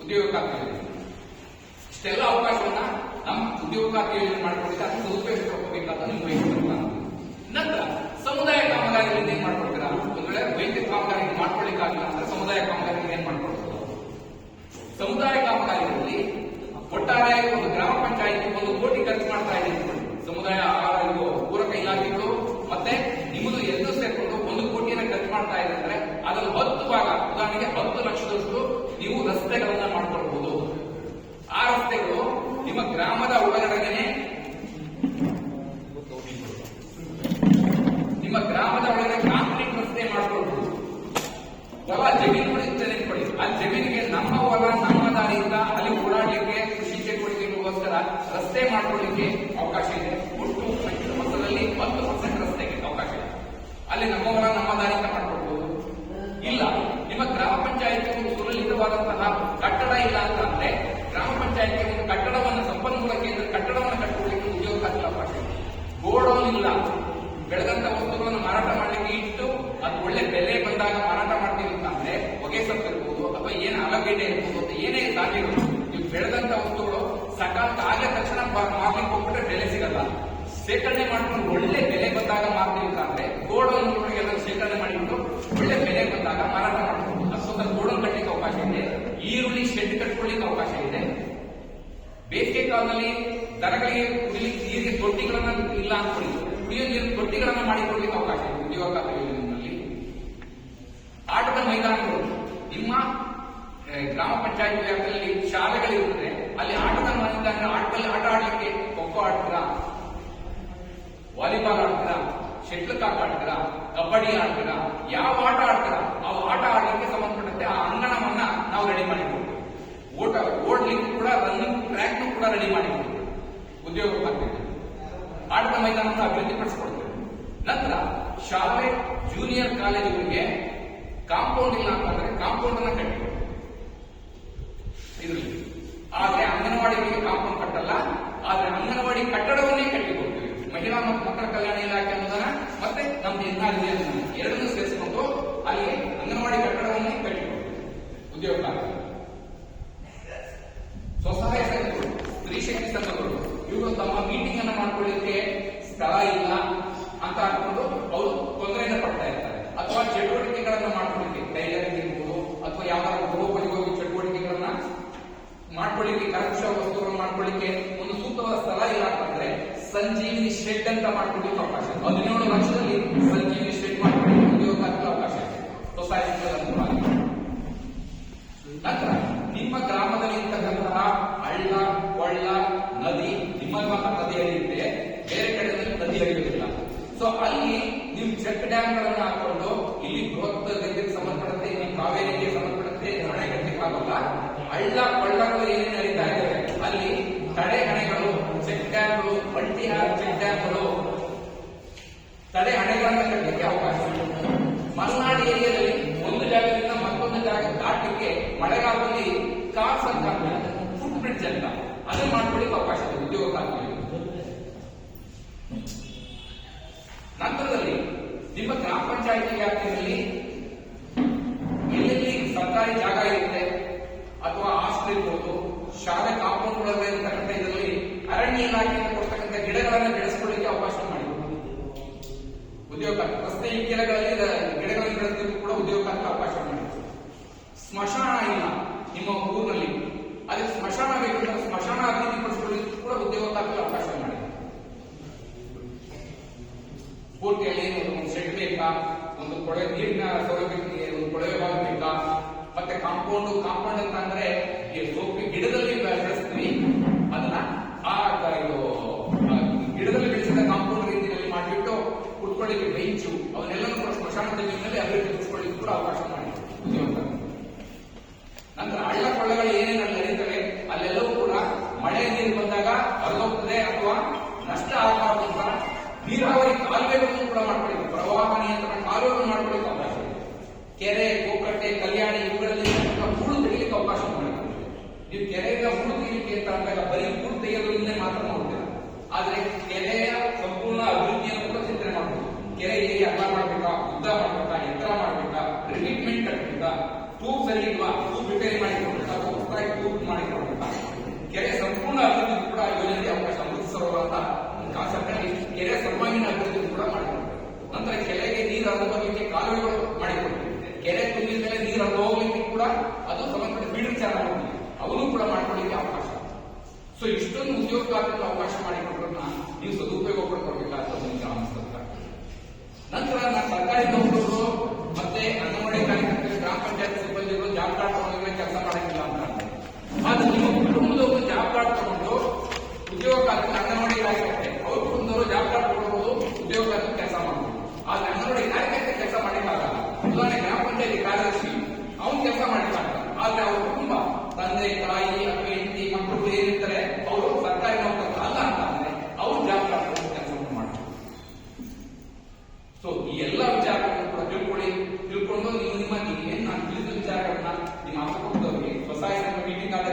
ಉದ್ಯೋಗ ಖಾತೆಯಲ್ಲಿ. ಇಷ್ಟೆಲ್ಲ ಅವಕಾಶವನ್ನ ನಮ್ಮ ಉದ್ಯೋಗ ಖಾತೆ ಯೋಜನೆ ಮಾಡ್ಕೊಂಡಿದ್ದೆ, ಅದನ್ನು ಸದುಪಯೋಗ ತಗೋಬೇಕಂತ ನಿಮ್ಮ ವೈಯಕ್ತಿಕ. ನಂತರ ಸಮುದಾಯ ಕಾಮಗಾರಿಗಳಿಂದ ಏನ್ ಮಾಡ್ಕೊಡ್ತೀರಾ? ಒಂದ್ ವೇಳೆ ವೈಯಕ್ತಿಕ ಕಾಮಗಾರಿ ಮಾಡ್ಕೊಳ್ಳಿಕ್ಕಾಗಿಲ್ಲ ಅಂದ್ರೆ ಸಮುದಾಯ ಕಾಮಗಾರಿಗಳು ಏನ್ ಮಾಡ್ಕೊಡ್ತೀರಾ? ಸಮುದಾಯ ಕಾಮಗಾರಿಗಳಲ್ಲಿ ಒಟ್ಟಾರೆ ಒಂದು ಗ್ರಾಮ ಪಂಚಾಯಿತಿ 1 ಕೋಟಿ ಖರ್ಚು ಮಾಡ್ತಾ ಇದೆ. ಸಮುದಾಯ ಪೂರಕ ಇಲಾಖೆಗಳು ಮತ್ತೆ ನಿಮ್ಮದು ಎರಡು ಸೇರ್ಕೊಂಡು 1 ಕೋಟಿಯನ್ನು ಖರ್ಚು ಮಾಡ್ತಾ ಇದೆ ಅಂದ್ರೆ ಅದರಲ್ಲಿ 10 ಭಾಗ, ಉದಾಹರಣೆಗೆ 10 ಲಕ್ಷದಷ್ಟು ನೀವು ರಸ್ತೆಗಳನ್ನ ಮಾಡ್ಕೊಳ್ಬಹುದು. ಆ ರಸ್ತೆಗಳು ನಿಮ್ಮ ಗ್ರಾಮದ ಒಳಗಡೆನೆ, ನಿಮ್ಮ ಗ್ರಾಮದ ಒಳಗಡೆ ಕಾಂಕ್ರೀಟ್ ರಸ್ತೆ ಮಾಡ್ಕೊಳ್ಬಹುದು. ಹೊಲ ಜಮೀನು ನೆನ್ಕೊಳ್ಳಿ, ಆ ಜಮೀನಿಗೆ ನಮ್ಮ ಹೊಲ ನಮ್ಮ ದಾರಿಯಿಂದ ಅಲ್ಲಿ ಓಡಾಡ್ಲಿಕ್ಕೆ, ಕೃಷಿ ಚಟುವಟಿಕೆಗಳಿಗೋಸ್ಕರ ರಸ್ತೆ ಮಾಡ್ಕೊಳ್ಳಿಕ್ಕೆ ಅವಕಾಶ ಇದೆ. ಒಟ್ಟು ಮೊತ್ತದಲ್ಲಿ 10% ರಸ್ತೆಗೆ ಅವಕಾಶ ಇದೆ. ಅಲ್ಲಿ ನಮ್ಮ ಹೊಲ ನಮ್ಮ ದಾರಿಯಿಂದ ಮಾಡ್ಕೊಳ್ಬಹುದು. ಇಲ್ಲ ನಿಮ್ಮ ಗ್ರಾಮ ಪಂಚಾಯತ್ ಒಂದು ಸುಲಲಿತವಾದಂತಹ ಕಟ್ಟಡ ಇಲ್ಲ ಅಂತ ಅಂದ್ರೆ ಗ್ರಾಮ ಪಂಚಾಯತ್ಗೆ ಒಂದು ಕಟ್ಟಡವನ್ನು, ಸಂಪನ್ಮೂಲ ಕೇಂದ್ರ ಕಟ್ಟಡವನ್ನು ಕಟ್ಟಿಕೊಳ್ಳಿಕ್ಕೆ ಉದ್ಯೋಗ ಖಾತೆ ಅವಕಾಶ ಇದೆ. ಗೋಡೌನ್ ಇಲ್ಲ, ಬೆಳೆದಂತ ವಸ್ತುಗಳನ್ನು ಮಾರಾಟ ಮಾಡಲಿಕ್ಕೆ ಇಟ್ಟು ಅದು ಒಳ್ಳೆ ಬೆಲೆ ಬಂದಾಗ ಮಾರಾಟ ಮಾಡ್ತೀವಿ ಅಂತ ಅಂದ್ರೆ ಹೊಗೆ ಸೊಪ್ಪು ಇರ್ಬೋದು ಅಥವಾ ಏನು ಅಲಗಡ್ಡೆ ಇರ್ಬೋದು ಅಂತ ಏನೇ ದಾಖಲೆಗಳು, ನೀವು ಬೆಳೆದಂತ ವಸ್ತುಗಳು ಸಕಾಲ ಆದ ತಕ್ಷಣ ಮಾರ್ಲಿಕ್ಕೆ ಹೋಗ್ಬಿಟ್ರೆ ಬೆಲೆ ಸಿಗಲ್ಲ. ಶೇಖರಣೆ ಮಾಡ್ಕೊಂಡು ಒಳ್ಳೆ ಬೆಲೆ ಬಂದಾಗ ಮಾರ್ತೀವಿ ಅಂತ ಅಂದ್ರೆ ಗೋಡೌನ್ಗಳಿಗೆಲ್ಲ ಶೇಖರಣೆ ಮಾಡಿಬಿಟ್ಟು ಒಳ್ಳೆ ಬೆಲೆ ಬಂದಾಗ ಮಾರಾಟ ಮಾಡ್ಬೋದು. ಅದಕ್ಕೋಸ್ಕರ ಗೋಡೌನ್ ಕಟ್ಟಲಿಕ್ಕೆ ಅವಕಾಶ ಇದೆ. ಈರುಳ್ಳಿ ಶೆಡ್ ಕಟ್ಕೊಳ್ಳಿಕ್ಕೆ ಅವಕಾಶ ಇದೆ. ಬೇಸಿಗೆ ಕಾಲದಲ್ಲಿ ದನಗಳಿಗೆ ಕುಡಿಲಿಕ್ಕೆ ನೀರಿಗೆ ತೊಟ್ಟಿಗಳನ್ನ ಇಲ್ಲ ಅನ್ಕೊಳ್ಳಿ, ಕುಡಿಯೋ ನೀರು ತೊಟ್ಟಿಗಳನ್ನ ಮಾಡಿಕೊಳ್ಳಿಕ್ಕೆ ಅವಕಾಶ ಇದೆ ಉದ್ಯೋಗ ಖಾತೆ ಯೋಜನೆಯಲ್ಲಿ. ಆಟದ ಮೈದಾನಗಳು, ನಿಮ್ಮ ಗ್ರಾಮ ಪಂಚಾಯತ್ ವ್ಯಾಪ್ತಿಯಲ್ಲಿ ಶಾಲೆಗಳಿರುತ್ತೆ, ಅಲ್ಲಿ ಆಟದ ಮೈದಾನ, ಆಟದಲ್ಲಿ ಆಟ ಆಡ್ಲಿಕ್ಕೆ ಖೋಖೋ ಆಡ್ತೀರಾ, ವಾಲಿಬಾಲ್ ಆಡ್ತೀರಾ, ಶಟ್ಲ್ ಕಾಕ್ ಆಡ್ತೀರಾ, ಕಬಡ್ಡಿ ಆಡ್ತೀರಾ, ಯಾವ ಆಟ ಆಡ್ತೀರಾ ಆ ಆಟ ಆಡ್ಲಿಕ್ಕೆ ಸಂಬಂಧಪಟ್ಟಂತೆ ಆ ಅಂಗಣವನ್ನ ನಾವು ರೆಡಿ ಮಾಡಿಕೊಡ್ತೀವಿ. ಓಡ್ಲಿಕ್ಕೆ ಕೂಡ ರನ್ನಿಂಗ್ ಟ್ರ್ಯಾಕ್ ಕೂಡ ರೆಡಿ ಮಾಡಿಕೊಡ್ತೀವಿ ಉದ್ಯೋಗ ಖಾತೆ. ಆಟದ ಮೈದಾನವನ್ನು ಅಭಿವೃದ್ಧಿಪಡಿಸಿಕೊಡ್ತೇವೆ. ನಂತರ ಶಾಲೆ, ಜೂನಿಯರ್ ಕಾಲೇಜುಗಳಿಗೆ ಕಾಂಪೌಂಡ್ ಇಲ್ಲ ಅಂತಂದ್ರೆ ಕಾಂಪೌಂಡ್ ಅನ್ನ ಕಟ್ಟಿಕೊಡ್ತೀವಿ ಇದರಲ್ಲಿ. ಆದ್ರೆ ಅಂಗನವಾಡಿಗಳಿಗೆ ಕಾಂಪೌಂಡ್ ಕಟ್ಟಲ್ಲ, ಆದ್ರೆ ಅಂಗನವಾಡಿ ಕಟ್ಟಡವನ್ನೇ ಕಟ್ಟಿಕೊಡ್ತೀವಿ. ಮಹಿಳಾ ಮತ್ತು ಮಕ್ಕಳ ಕಲ್ಯಾಣ ಇಲಾಖೆ ಅನುದಾನ ಮತ್ತೆ ನಮ್ದು ಎನ್ಆರ್ಜಿ ಅನುದಾನ ಎರಡನ್ನೂ ಸೇರಿಸಿಕೊಂಡು ಅಲ್ಲಿ ಅಂಗನವಾಡಿ ಕಟ್ಟಡವನ್ನೇ ಕಟ್ಟಿಕೊಡ್ತೀವಿ. ಉದ್ಯೋಗ ಸ್ವಸಹಾಯ ಸಂಘಗಳು, ಸ್ತ್ರೀ ಶಕ್ತಿ ಸಂಘಗಳು ಇವರು ತಮ್ಮ ಮೀಟಿಂಗ್ ಅನ್ನ ಮಾಡ್ಕೊಳ್ಳಿಕ್ಕೆ ಸ್ಥಳ ಇಲ್ಲ ಅಂತ ಅನ್ಕೊಂಡು ಅವರು ತೊಂದರೆಯನ್ನು ಪಡ್ತಾ ಇರ್ತಾರೆ. ಅಥವಾ ಚಟುವಟಿಕೆಗಳನ್ನ ಮಾಡ್ಕೊಳ್ಳಿಕ್ಕೆ ಟೈಲರಿಂಗ್ ಇರ್ಬೋದು ಅಥವಾ ಯಾವ ಗೃಹೋಪಯೋಗಿ ಚಟುವಟಿಕೆಗಳನ್ನ ಮಾಡ್ಕೊಳ್ಳಿಕ್ಕೆ, ಕರಕುಶಲ ವಸ್ತುಗಳನ್ನು ಮಾಡ್ಕೊಳ್ಳಿಕ್ಕೆ ಒಂದು ಸೂಕ್ತವಾದ ಸ್ಥಳ ಇಲ್ಲ ಅಂತಂದ್ರೆ ಸಂಜೀವಿನಿ ಶೆಡ್ ಅಂತ ಮಾಡ್ಕೊಳ್ಳಿಕ್ಕೆ ಅವಕಾಶ ಇದೆ. 17 ಲಕ್ಷದಲ್ಲಿ ಸಂಜೀವಿನಿ ಶೆಡ್ ಮಾಡ್ಕೊಳ್ಳಿಕ್ಕೆ ಉದ್ಯೋಗಕ್ಕೆ ಅವಕಾಶ ಇದೆ ಸೊಸೈಟಿ. ನಂತರ ನಿಮ್ಮ ಗ್ರಾಮದಲ್ಲಿ ಇರ್ತಕ್ಕಂತಹ ಹಳ್ಳ, ಕೊಳ್ಳ, ನದಿ, ನಿಮ್ಮ ನದಿ ಹರಿಯುತ್ತೆ, ಬೇರೆ ಕಡೆ ನದಿ ಹರಿಯುವುದಿಲ್ಲ. ಸೊ ಅಲ್ಲಿ ನೀವು ಚೆಕ್ ಡ್ಯಾಮ್ ಗಳನ್ನ ಹಾಕೊಂಡು ಇಲ್ಲಿ ಬೃಹತ್ ನದಿಗೆ ಸಂಬಂಧಪಟ್ಟಂತೆ, ಇಲ್ಲಿ ಕಾವೇರಿಗೆ ಸಂಬಂಧಪಟ್ಟಂತೆ ಹಣೆ ಕಟ್ಟಲಿಕ್ಕಾಗಲ್ಲ. ಹಳ್ಳ ಕೊಳ್ಳಗಳು ಏನೇನು ಹರಿತಾ ಇದ್ದಾವೆ ಅಲ್ಲಿ ತಡೆ ಹಣೆಗಳು, ಚೆಕ್ ಡ್ಯಾಮ್ಗಳು, ಮಲ್ಟಿ ಚೆಕ್ ಡ್ಯಾಮ್ಗಳು, ತಡೆ ಹಣೆಗಳನ್ನ ಕಟ್ಟಲಿಕ್ಕೆ ಅವಕಾಶ ಇದೆ. ಮಲೆನಾಡು ಏರಿಯಾದಲ್ಲಿ ಒಂದು ಜಾಗದಿಂದ ಮತ್ತೊಂದು ಜಾಗ ದಾಟಲಿಕ್ಕೆ ಮಳೆಗಾಲದಲ್ಲಿ ಕಾರ್ಸ್ ಅಂತ ಫುಟ್ ಬ್ರಿಡ್ಜ್ ಅಂತ ಅದನ್ನ ಮಾಡ್ಕೊಳ್ಳಿಕ್ಕೆ ಅವಕಾಶ ಇದೆ ಉದ್ಯೋಗಕ್ಕಾಗಿ. ನಂತರದಲ್ಲಿ ನಿಮ್ಮ ಗ್ರಾಮ ಪಂಚಾಯಿತಿ ವ್ಯಾಪ್ತಿಯಲ್ಲಿ ಎಲ್ಲೆಲ್ಲಿ ಸರ್ಕಾರಿ ಜಾಗ ಇರುತ್ತೆ ಅಥವಾ ಆಸ್ತಿ ಇರ್ಬೋದು, ಶಾಲೆ ಕಾಂಪೌಂಡ್ ಒಳಗೆ ಇರತಕ್ಕಂಥ ಇದರಲ್ಲಿ ಅರಣ್ಯ ಇಲಾಖೆಯಿಂದ ಕೊಡ್ತಕ್ಕಂಥ ಗಿಡಗಳನ್ನು ಬೆಳೆಸಿಕೊಳ್ಳಿಕ್ಕೆ ಅವಕಾಶ ಮಾಡಿಕೊಡ್ತೀವಿ ಉದ್ಯೋಗ. ರಸ್ತೆ ಇಕ್ಕೆಲಗಳಲ್ಲಿ ಗಿಡಗಳನ್ನು ಬೆಳೆಸಲಿಕ್ಕೂ ಕೂಡ ಉದ್ಯೋಗಕ್ಕೆ ಅವಕಾಶ ಮಾಡಿಕೊಡ್ತೀವಿ. ಸ್ಮಶಾನ ಇಲ್ಲ ನಿಮ್ಮ ಊರಿನಲ್ಲಿ, ಅದಕ್ಕೆ ಸ್ಮಶಾನ ಬೇಕಂದ್ರೆ ಸ್ಮಶಾನ ಅಭಿವೃದ್ಧಿಪಡಿಸಿಕೊಳ್ಳಲಿಕ್ಕೂ ಕೂಡ ಉದ್ಯೋಗಕ್ಕೆ ಅವಕಾಶ ಮಾಡಿ. ಸ್ಫೂರ್ತಿಯಲ್ಲಿ ಒಂದು ಶೆಡ್ ಬೇಕಾ, ಒಂದು ಕೊಳೆ ನೀರಿನ ಸೌಲಭ್ಯಕ್ಕೆ ಒಂದು ಕೊಳವೆ ಭಾಗ ಬೇಕಾ, ಮತ್ತೆ ಕಾಂಪೌಂಡ್ ಅಂತ ಅಂದ್ರೆ ಸೊಪ್ಪು ಗಿಡದಲ್ಲಿ ಬೆಳೆಸ್ತೀವಿ ಅದನ್ನ ಆ ಗಿಡದಲ್ಲಿ ಬೆಳೆಸಿದ ಕಾಂಪೌಂಡ್ ರೀತಿಯಲ್ಲಿ ಮಾಡಿಬಿಟ್ಟು ಕುತ್ಕೊಳ್ಳಿಕ್ಕೆ ಬೆಂಚು ಅವನ್ನೆಲ್ಲನೂ ಕೂಡ ಸ್ಮಶಾನ ಜಮೀನಿನಲ್ಲಿ ಅಭಿವೃದ್ಧಿಪಡಿಸಿಕೊಳ್ಳಿಕ್ಕೆ ಕೂಡ ಅವಕಾಶ ಮಾಡಿ ಉದ್ಯೋಗ. ನಂತರ ಹಳ್ಳ ಕೊಳ್ಳಗಳು ಏನೇನಲ್ಲಿ ನಡೀತವೆ ಅಲ್ಲೆಲ್ಲವೂ ಕೂಡ ಮಳೆ ನೀರು ಬಂದಾಗ ಹರಿದೋಗ್ತದೆ ಅಥವಾ ನಷ್ಟ ಆಗಬಾರದು ಅಂತ ನೀರಾವರಿ ಕಾಲುವೆಗಳನ್ನು ಕೂಡ ಮಾಡ್ಕೊಳ್ಳಿಕ್ಕೆ, ಪ್ರವಾಹ ನಿಯಂತ್ರಣ ಕಾಲುವೆಗಳನ್ನು ಮಾಡ್ಕೊಳ್ಳಿಕ್ಕೆ ಅವಕಾಶ ಇದೆ. ಕೆರೆ, ಗೋಕಟ್ಟೆ, ಕಲ್ಯಾಣಿ ಇವುಗಳಲ್ಲಿ ಹೂಳು ತೆಗಿಲಿಕ್ಕೆ ಅವಕಾಶ ಮಾಡಿಕೊಡ್ತೀವಿ. ನೀವು ಕೆರೆಯಿಂದ ಹೂಳು ತೆಗಿಲಿಕ್ಕೆ ಅಂತ ಅಂದಾಗ ಬರೀ ಹೂಳು ತೆಗೆಯೋದ್ರಿಂದ ಮಾತ್ರ ನೋಡ್ತೀರ, ಆದ್ರೆ ಕೆರೆಯ ಸಂಪೂರ್ಣ ಅಭಿವೃದ್ಧಿಯನ್ನು ಕೂಡ ಚಿಂತನೆ ಮಾಡಬಹುದು. ಕೆರೆ ಏರಿಯಾ ಅಗಲ ಮಾಡ್ಬೇಕಾ, ಉದ್ದ ಮಾಡ್ಬೇಕಾ, ಎತ್ತರ ಮಾಡ್ಬೇಕಾ, ಟ್ರೀಟ್ಮೆಂಟ್ ಕಟ್ಟಬೇಕಾ, ತೂಬ್ ಸರಿ ಇಲ್ವಾ, ತೂಬ್ ರಿಪೇರಿ ಮಾಡಿಕೊಡ್ಬೇಕಾ, ಹೊಸದಾಗಿ ತೂಬ್ ಮಾಡಿಕೊಡ್ಬೇಕಾ, ಕೆರೆ ಸಂಪೂರ್ಣ ಅಭಿವೃದ್ಧಿ ಕೂಡ ಯೋಜನೆಗೆ ಅವಕಾಶ. ಅಮೃತ ಸರೋವರ ಅಂತ ಒಂದು ಕಾನ್ಸೆಪ್ಟ್ ಅಲ್ಲಿ ಕೆರೆ ಸರ್ವಾಂಗೀಣ ಅಭಿವೃದ್ಧಿ ಕೂಡ ಮಾಡಿಕೊಡ್ಬೇಕು. ನಂತರ ಕೆರೆಗೆ ನೀರು ಹರಿದು ಬರಲಿಕ್ಕೆ ಕಾಲುವೆಗಳು ಮಾಡಿಕೊಡ್ತೀವಿ. ಕೆರೆ ತುಂಬಿದ ಮೇಲೆ ನೀರು ಹರಿದು ಹೋಗ್ಲಿಕ್ಕೆ ಕೂಡ ಅದು ಸಂಬಂಧಪಟ್ಟ ಫೀಡರ್ ಚಾನಲ್ ಹೋಗ್ತೀವಿ, ಅವನು ಕೂಡ ಮಾಡ್ಕೊಳ್ಳಿಕ್ಕೆ ಅವಕಾಶ. ಸೊ ಇಷ್ಟೊಂದು ಉದ್ಯೋಗ ಖಾತ್ರಿಗೆ ಅವಕಾಶ ಮಾಡಿಕೊಟ್ರನ್ನ ನೀವು ಸದುಪಯೋಗ ಪಡ್ಕೊಳ್ಬೇಕಾಗ್ತದೆ ಗ್ರಾಮ ಸರ್ಕಾರ. ನಂತರ ಸರ್ಕಾರಿ ನೌಕರರು ಮತ್ತೆ ಅಂಗನವಾಡಿ ಕಾರ್ಯಕರ್ತರು, ಗ್ರಾಮ ಪಂಚಾಯತ್ ಸಿಬ್ಬಂದಿಗಳು ಜಾಬ್ ಕಾರ್ಡ್ ತಗೊಂಡ್ರೆ ಕೆಲಸ ಮಾಡಕ್ಕಿಲ್ಲ ಅಂತ. ಆದ್ರೆ ನಿಮ್ಮ ಕುಟುಂಬದವರು ಜಾಬ್ ಕಾರ್ಡ್ ತಗೊಂಡು ಉದ್ಯೋಗ ಖಾತ್ರಿಗೆ ಅಂಗನವಾಡಿ ಕಾರ್ಯಕರ್ತೆ ಅವ್ರ ಕುಟುಂಬದವರು ಜಾಬ್ ಕಾರ್ಡ್ ತಗೊಳ್ಬಹುದು, ಉದ್ಯೋಗ ಖಾತ್ರಿಗೆ ಕೆಲಸ ಮಾಡಬಹುದು. ಆದ್ರೆ ಅಂಗನವಾಡಿ ಕಾರ್ಯಕರ್ತೆ ಕೆಲಸ ಮಾಡಲಿಕ್ಕಾಗಲ್ಲ. ಉದಾಹರಣೆ ಗ್ರಾಮ ಪಂಚಾಯತಿ ಕಾರ್ಯದರ್ಶಿ ಅವ್ನು ಕೆಲಸ ಮಾಡಲಿಕ್ಕಾಗಲ್ಲ. ಆದ್ರೆ ಅವ್ರ ಕುಟುಂಬ ತಂದೆ, ತಾಯಿ ಅಥವಾ ಹೆಂಡತಿ, ಮಕ್ಕಳು ಏನಿರ್ತಾರೆ ಅವರು ಸರ್ಕಾರಿ ನೌಕರರು ಅಲ್ಲ ಅಂತ ಅಂದ್ರೆ ಅವ್ರು ಜಾಬ್ ಕಾರ್ಡ್ ಕೆಲಸವನ್ನು ಮಾಡ್ತಾರೆ. ಸೊ ಈ ಎಲ್ಲ ವಿಚಾರಗಳನ್ನು ಕೂಡ ತಿಳ್ಕೊಂಡು ನೀವು ಏನ್ ನಾನು ತಿಳಿದ ವಿಚಾರಗಳನ್ನ ನಿಮ್ಮ ಆಸಕ್ತರಿಗೆ ಸ್ವಸಹಾಯ ಸಂಘ ಮೀಟಿಂಗ್ ಆದ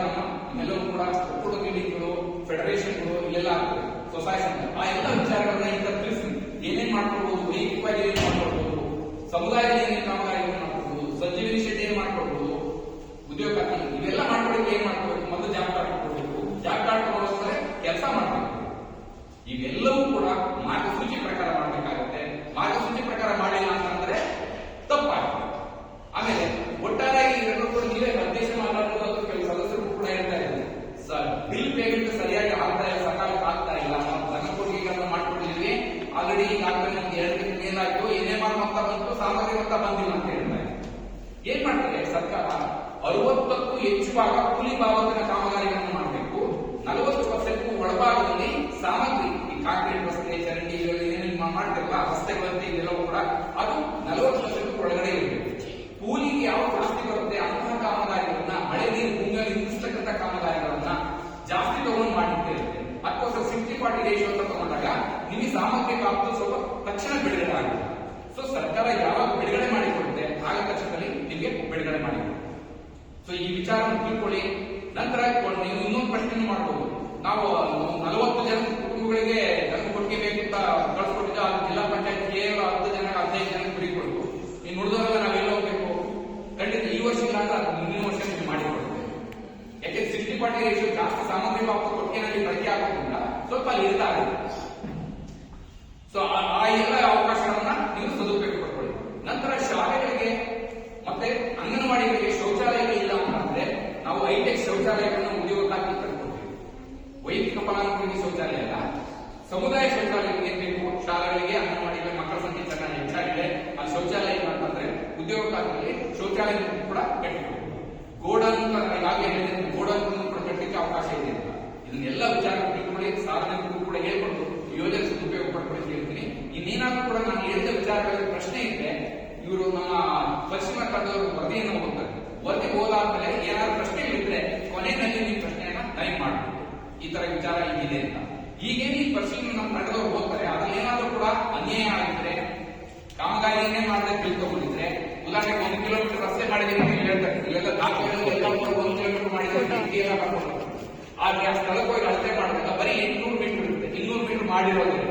ನಿಮ್ಮೆಲ್ಲರೂ ಕೂಡ ಒಕ್ಕೂಟ ಮೀಟಿಂಗ್ಗಳು, ಫೆಡರೇಷನ್ಗಳು ಇಲ್ಲೆಲ್ಲ ಆಗ್ತದೆ ಸ್ವಸಹಾಯ ಸಂಘ. ಆ ಎಲ್ಲ ವಿಚಾರಗಳನ್ನ ಈಗ ತಿಳಿಸಿ ಏನೇನ್ ಮಾಡ್ಕೊಳ್ಬಹುದು, ವೈಯಕ್ತಿಕವಾಗಿ ಏನೇನ್ ಮಾಡ್ಕೊಳ್ಬಹುದು, ಸಮುದಾಯದಲ್ಲಿ ಏನೇನು ಕಾಮಗಾರಿಗಳನ್ನು ಮಾಡ್ಕೊಳ್ಬಹುದು, ಸಂಜೀವಿನಿ ಶೆಡ್ ಏನ್ ಮಾಡ್ಕೊಳ್ಬಹುದು, ಉದ್ಯೋಗ ಇವೆಲ್ಲ ಮಾಡ್ಕೊಳ್ಳಿಕ್ಕೆ ಏನ್ ಮಾಡ್ಕೋಬೇಕು, ಮೊದಲು ಜಾಬ್ ಕಾರ್ಡ್ ಕೊಡಬೇಕು. ಜಾಬ್ ಕಾರ್ಡ್ ತಗೊಳ್ಳೋದ್ರೆ ಕೆಲಸ ಮಾಡ್ಬೇಕು. ಇವೆಲ್ಲವೂ ಕೂಡ ಮಾರ್ಗಸೂಚಿ ಪ್ರಕಾರ ಮಾಡಬೇಕಾಗುತ್ತೆ. ಮಾರ್ಗಸೂಚಿ ಪ್ರಕಾರ ಮಾಡಿಲ್ಲ ಅಂತಂದ್ರೆ ತಪ್ಪಾಗುತ್ತೆ. ಆಮೇಲೆ ಒಟ್ಟಾರೆಯಾಗಿ ಇವೆಲ್ಲರೂ ಕೂಡ ನೀವೇ ಅಧ್ಯಕ್ಷ ಮಾತಾಡೋದು ಕೆಲವು ಸದಸ್ಯರು ಕೂಡ ಹೇಳ್ತಾ ಇದ್ದಾರೆ, ಸರ್ ಬಿಲ್ ಪೇಮೆಂಟ್ ಸರಿಯಾಗಿ ಆಗ್ತಾ ಇಲ್ಲ, ಸಕಾಲಕ್ಕೆ ಆಗ್ತಾ ಇಲ್ಲ, ನಾವು ಧನಕೊಡುಗೆಗಳನ್ನ ಮಾಡ್ಕೊಂಡಿದ್ವಿ ಆಲ್ರೆಡಿ ಈಗಾಗಲೇ ನಮ್ಗೆ 2 ತಿಂಗಳು ಏನಾಯ್ತು, ಏನೇ ಮೊತ್ತ ಬಂತು, ಸಾಮಗ್ರಿ ಮೊತ್ತ ಬಂದಿಲ್ಲ ಅಂತ ಹೇಳ್ತಾರೆ. ಏನ್ ಮಾಡ್ತಾರೆ ಸರ್ಕಾರ, 60ಕ್ಕೂ ಹೆಚ್ಚು ಭಾಗ ಕೂಲಿ ಬಾಬತಿನ ಕಾಮಗಾರಿಗಳನ್ನು ಮಾಡಬೇಕು, 40% ಒಳಭಾಗದಲ್ಲಿ ಸಾಮಗ್ರಿ, ಈ ಕಾಂಕ್ರೀಟ್ ರಸ್ತೆ, ಚರಂಡಿ ಏನೇನು ಮಾಡ್ತಿರಲ್ಲ ರಸ್ತೆಗಳಂತೆ ಇದೆಲ್ಲವೂ ಕೂಡ ಅದು 40% ಒಳಗಡೆ ಇರಬೇಕು. ಕೂಲಿಗೆ ಯಾವ ಜಾಸ್ತಿ ಬರುತ್ತೆ ಅಂತಹ ಕಾಮಗಾರಿಗಳನ್ನ, ಮಳೆ ನೀರು ಮುಂಗಲ್ಲಿ ನಿಲ್ಲಿಸ್ತಕ್ಕಂಥ ಕಾಮಗಾರಿಗಳನ್ನ ಜಾಸ್ತಿ ತಗೊಂಡು ಮಾಡಿಟ್ಟಿರುತ್ತೆ. ಅದಕ್ಕೋಸ್ಕರ 60-40 ರೇಷಿಯೋ ಅಂತ ತಗೊಂಡಾಗ ನಿಮಗೆ ಸಾಮಗ್ರಿ ಬಾಬತು ಸ್ವಲ್ಪ ತಕ್ಷಣ ಬಿಡುಗಡೆ ಆಗುತ್ತೆ. ಸೊ ಸರ್ಕಾರ ಯಾವಾಗ ಬಿಡುಗಡೆ ಮಾಡಿಕೊಡುತ್ತೆ ಆಗ ತಕ್ಷಣದಲ್ಲಿ ಈ ವಿಚಾರ ತಿಳ್ಕೊಳ್ಳಿ. ನಂತರ ನೀವು ಇನ್ನೊಂದು ಪ್ರಶ್ನೆ ಮಾಡಬಹುದು. ನಾವು 40 ಜನ ಕುಟುಂಬಗಳಿಗೆ ದತ್ತು ಕೊಟ್ಟಿಗೆ ಬೇಕು ಅಂತ ಕಳ್ಸಿಕೊಟ್ಟಿದ್ದ ಜಿಲ್ಲಾ ಪಂಚಾಯತ್ ಕೇವಲ 10 ಜನ 15 ಜನಕ್ಕೆ ಬಿಡಿ ಕೊಡ್ತು. ಇನ್ನು ಉಳಿದವರೆಲ್ಲ ನಾವೆಲ್ಲ ಹೋಗ್ಬೇಕು. ಖಂಡಿತ ಈ ವರ್ಷ ಇಲ್ಲ ಅಂದ್ರೆ ಮುಂದಿನ ವರ್ಷ ನೀವು ಮಾಡಿಕೊಡ್ತೇವೆ. ಯಾಕೆ 60-40 ರೇಷಿಯೋ ಜಾಸ್ತಿ ಸಾಮಗ್ರಿ ಕೊಟ್ಟಿಗೆನಲ್ಲಿ ಬಳಕೆ ಆಗೋದ್ರಿಂದ ಸ್ವಲ್ಪ ಅಲ್ಲಿ ಇರ್ತಾ ಇದೆ. ಸೊ ಆ ಎಲ್ಲ ಅವಕಾಶಗಳನ್ನ ನೀವು ಸದುಪಯೋಗ ಪಡ್ಕೊಳ್ಳಿ. ನಂತರ ಶಾಲೆಗಳಿಗೆ ಮತ್ತೆ ಅಂಗನವಾಡಿಗಳಿಗೆ ಶೌಚಾಲಯಗಳು ಇಲ್ಲ ಅಂತಂದ್ರೆ ನಾವು ಹೈಟೆಕ್ ಶೌಚಾಲಯಗಳನ್ನ ಉದ್ಯೋಗಕ್ಕಾಗಿ ತಂದುಕೊಡ್ತೀವಿ. ವೈಯಕ್ತಿಕ ಫಲಾನುಭವಿಗೆ ಶೌಚಾಲಯ ಅಲ್ಲ, ಸಮುದಾಯ ಶೌಚಾಲಯಗಳಿಗೆ ಬೇಕು. ಶಾಲೆಗಳಿಗೆ ಅಂಗನವಾಡಿಗಳಿಗೆ ಮಕ್ಕಳ ಸಂಖ್ಯೆ ಚೆನ್ನಾಗಿ ಹೆಚ್ಚಾಗಿದೆ, ಅಲ್ಲಿ ಶೌಚಾಲಯ ಇಲ್ಲ ಅಂತಂದ್ರೆ ಉದ್ಯೋಗಕ್ಕಾಗಿ ಶೌಚಾಲಯ ಕೂಡ ಕಟ್ಟಿಕೊಡ್ತೀವಿ. ಗೋಡನ್ ಈಗಾಗಲೇ ಹೇಳಿದ್ರೆ ಗೋಡನ್ ಕೂಡ ಕಟ್ಟಲಿಕ್ಕೆ ಅವಕಾಶ ಇದೆ ಅಂತ. ಇದನ್ನೆಲ್ಲ ವಿಚಾರ ತಿಳ್ಕೊಳ್ಳಿ. ಸಾರ್ವಜನಿಕರು ಕೂಡ ಹೇಳ್ಕೊಂಡು ಯೋಜನೆ ಸದುಪಯೋಗ ಪಡ್ಕೊಳ್ಳಿ ಹೇಳ್ತೀನಿ. ಇನ್ನೇನಾದ್ರೂ ಕೂಡ ನಾನು ಹೇಳಿದ ವಿಚಾರಗಳಲ್ಲಿ ಪ್ರಶ್ನೆ ಇದ್ರೆ ಇವರು ನಮ್ಮ ಪಶ್ಚಿಮ ತಂಡದವರು ವರದಿಯನ್ನು ಓದ್ತಾರೆ. ವರದಿ ಓದಾದ್ಮೇಲೆ ಏನಾದ್ರು ಪ್ರಶ್ನೆಗಳಿದ್ರೆ ಕೊನೆಯಲ್ಲಿ ನೀವು ಪ್ರಶ್ನೆಯನ್ನ ಟೈಪ್ ಮಾಡಬೇಕು. ಈ ತರ ವಿಚಾರ ಇದಿದೆ ಅಂತ. ಈಗೇನು ಈ ಪಶ್ಚಿಮ ನಮ್ಮ ತಂಡದವರು ಓದ್ತಾರೆ, ಅದ್ರಲ್ಲಿ ಏನಾದ್ರೂ ಕೂಡ ಅನ್ಯಾಯ ಆಗಿದ್ರೆ, ಕಾಮಗಾರಿಯನ್ನೇ ಮಾಡದೆ ಬಿಲ್ ತಗೊಂಡಿದ್ರೆ, ಉದಾಹರಣೆಗೆ 1 ಕಿಲೋಮೀಟರ್ ರಸ್ತೆ ಮಾಡಿದ್ರೆ ಹೇಳ್ತಾರೆ, ಇವೆಲ್ಲ 4 1 ಕಿಲೋಮೀಟರ್ ಮಾಡಿದ್ರೆ ಬರ್ಕೊಂಡು ಆದ್ರೆ ಆ ಸ್ಥಳಕ್ಕೆ ಹೋಗಿ ಅಳತೆ ಮಾಡಿದಾಗ ಬರೀ 800 ಮೀಟರ್ ಇರುತ್ತೆ, 200 ಮೀಟರ್ ಮಾಡಿರೋದಿಲ್ಲ.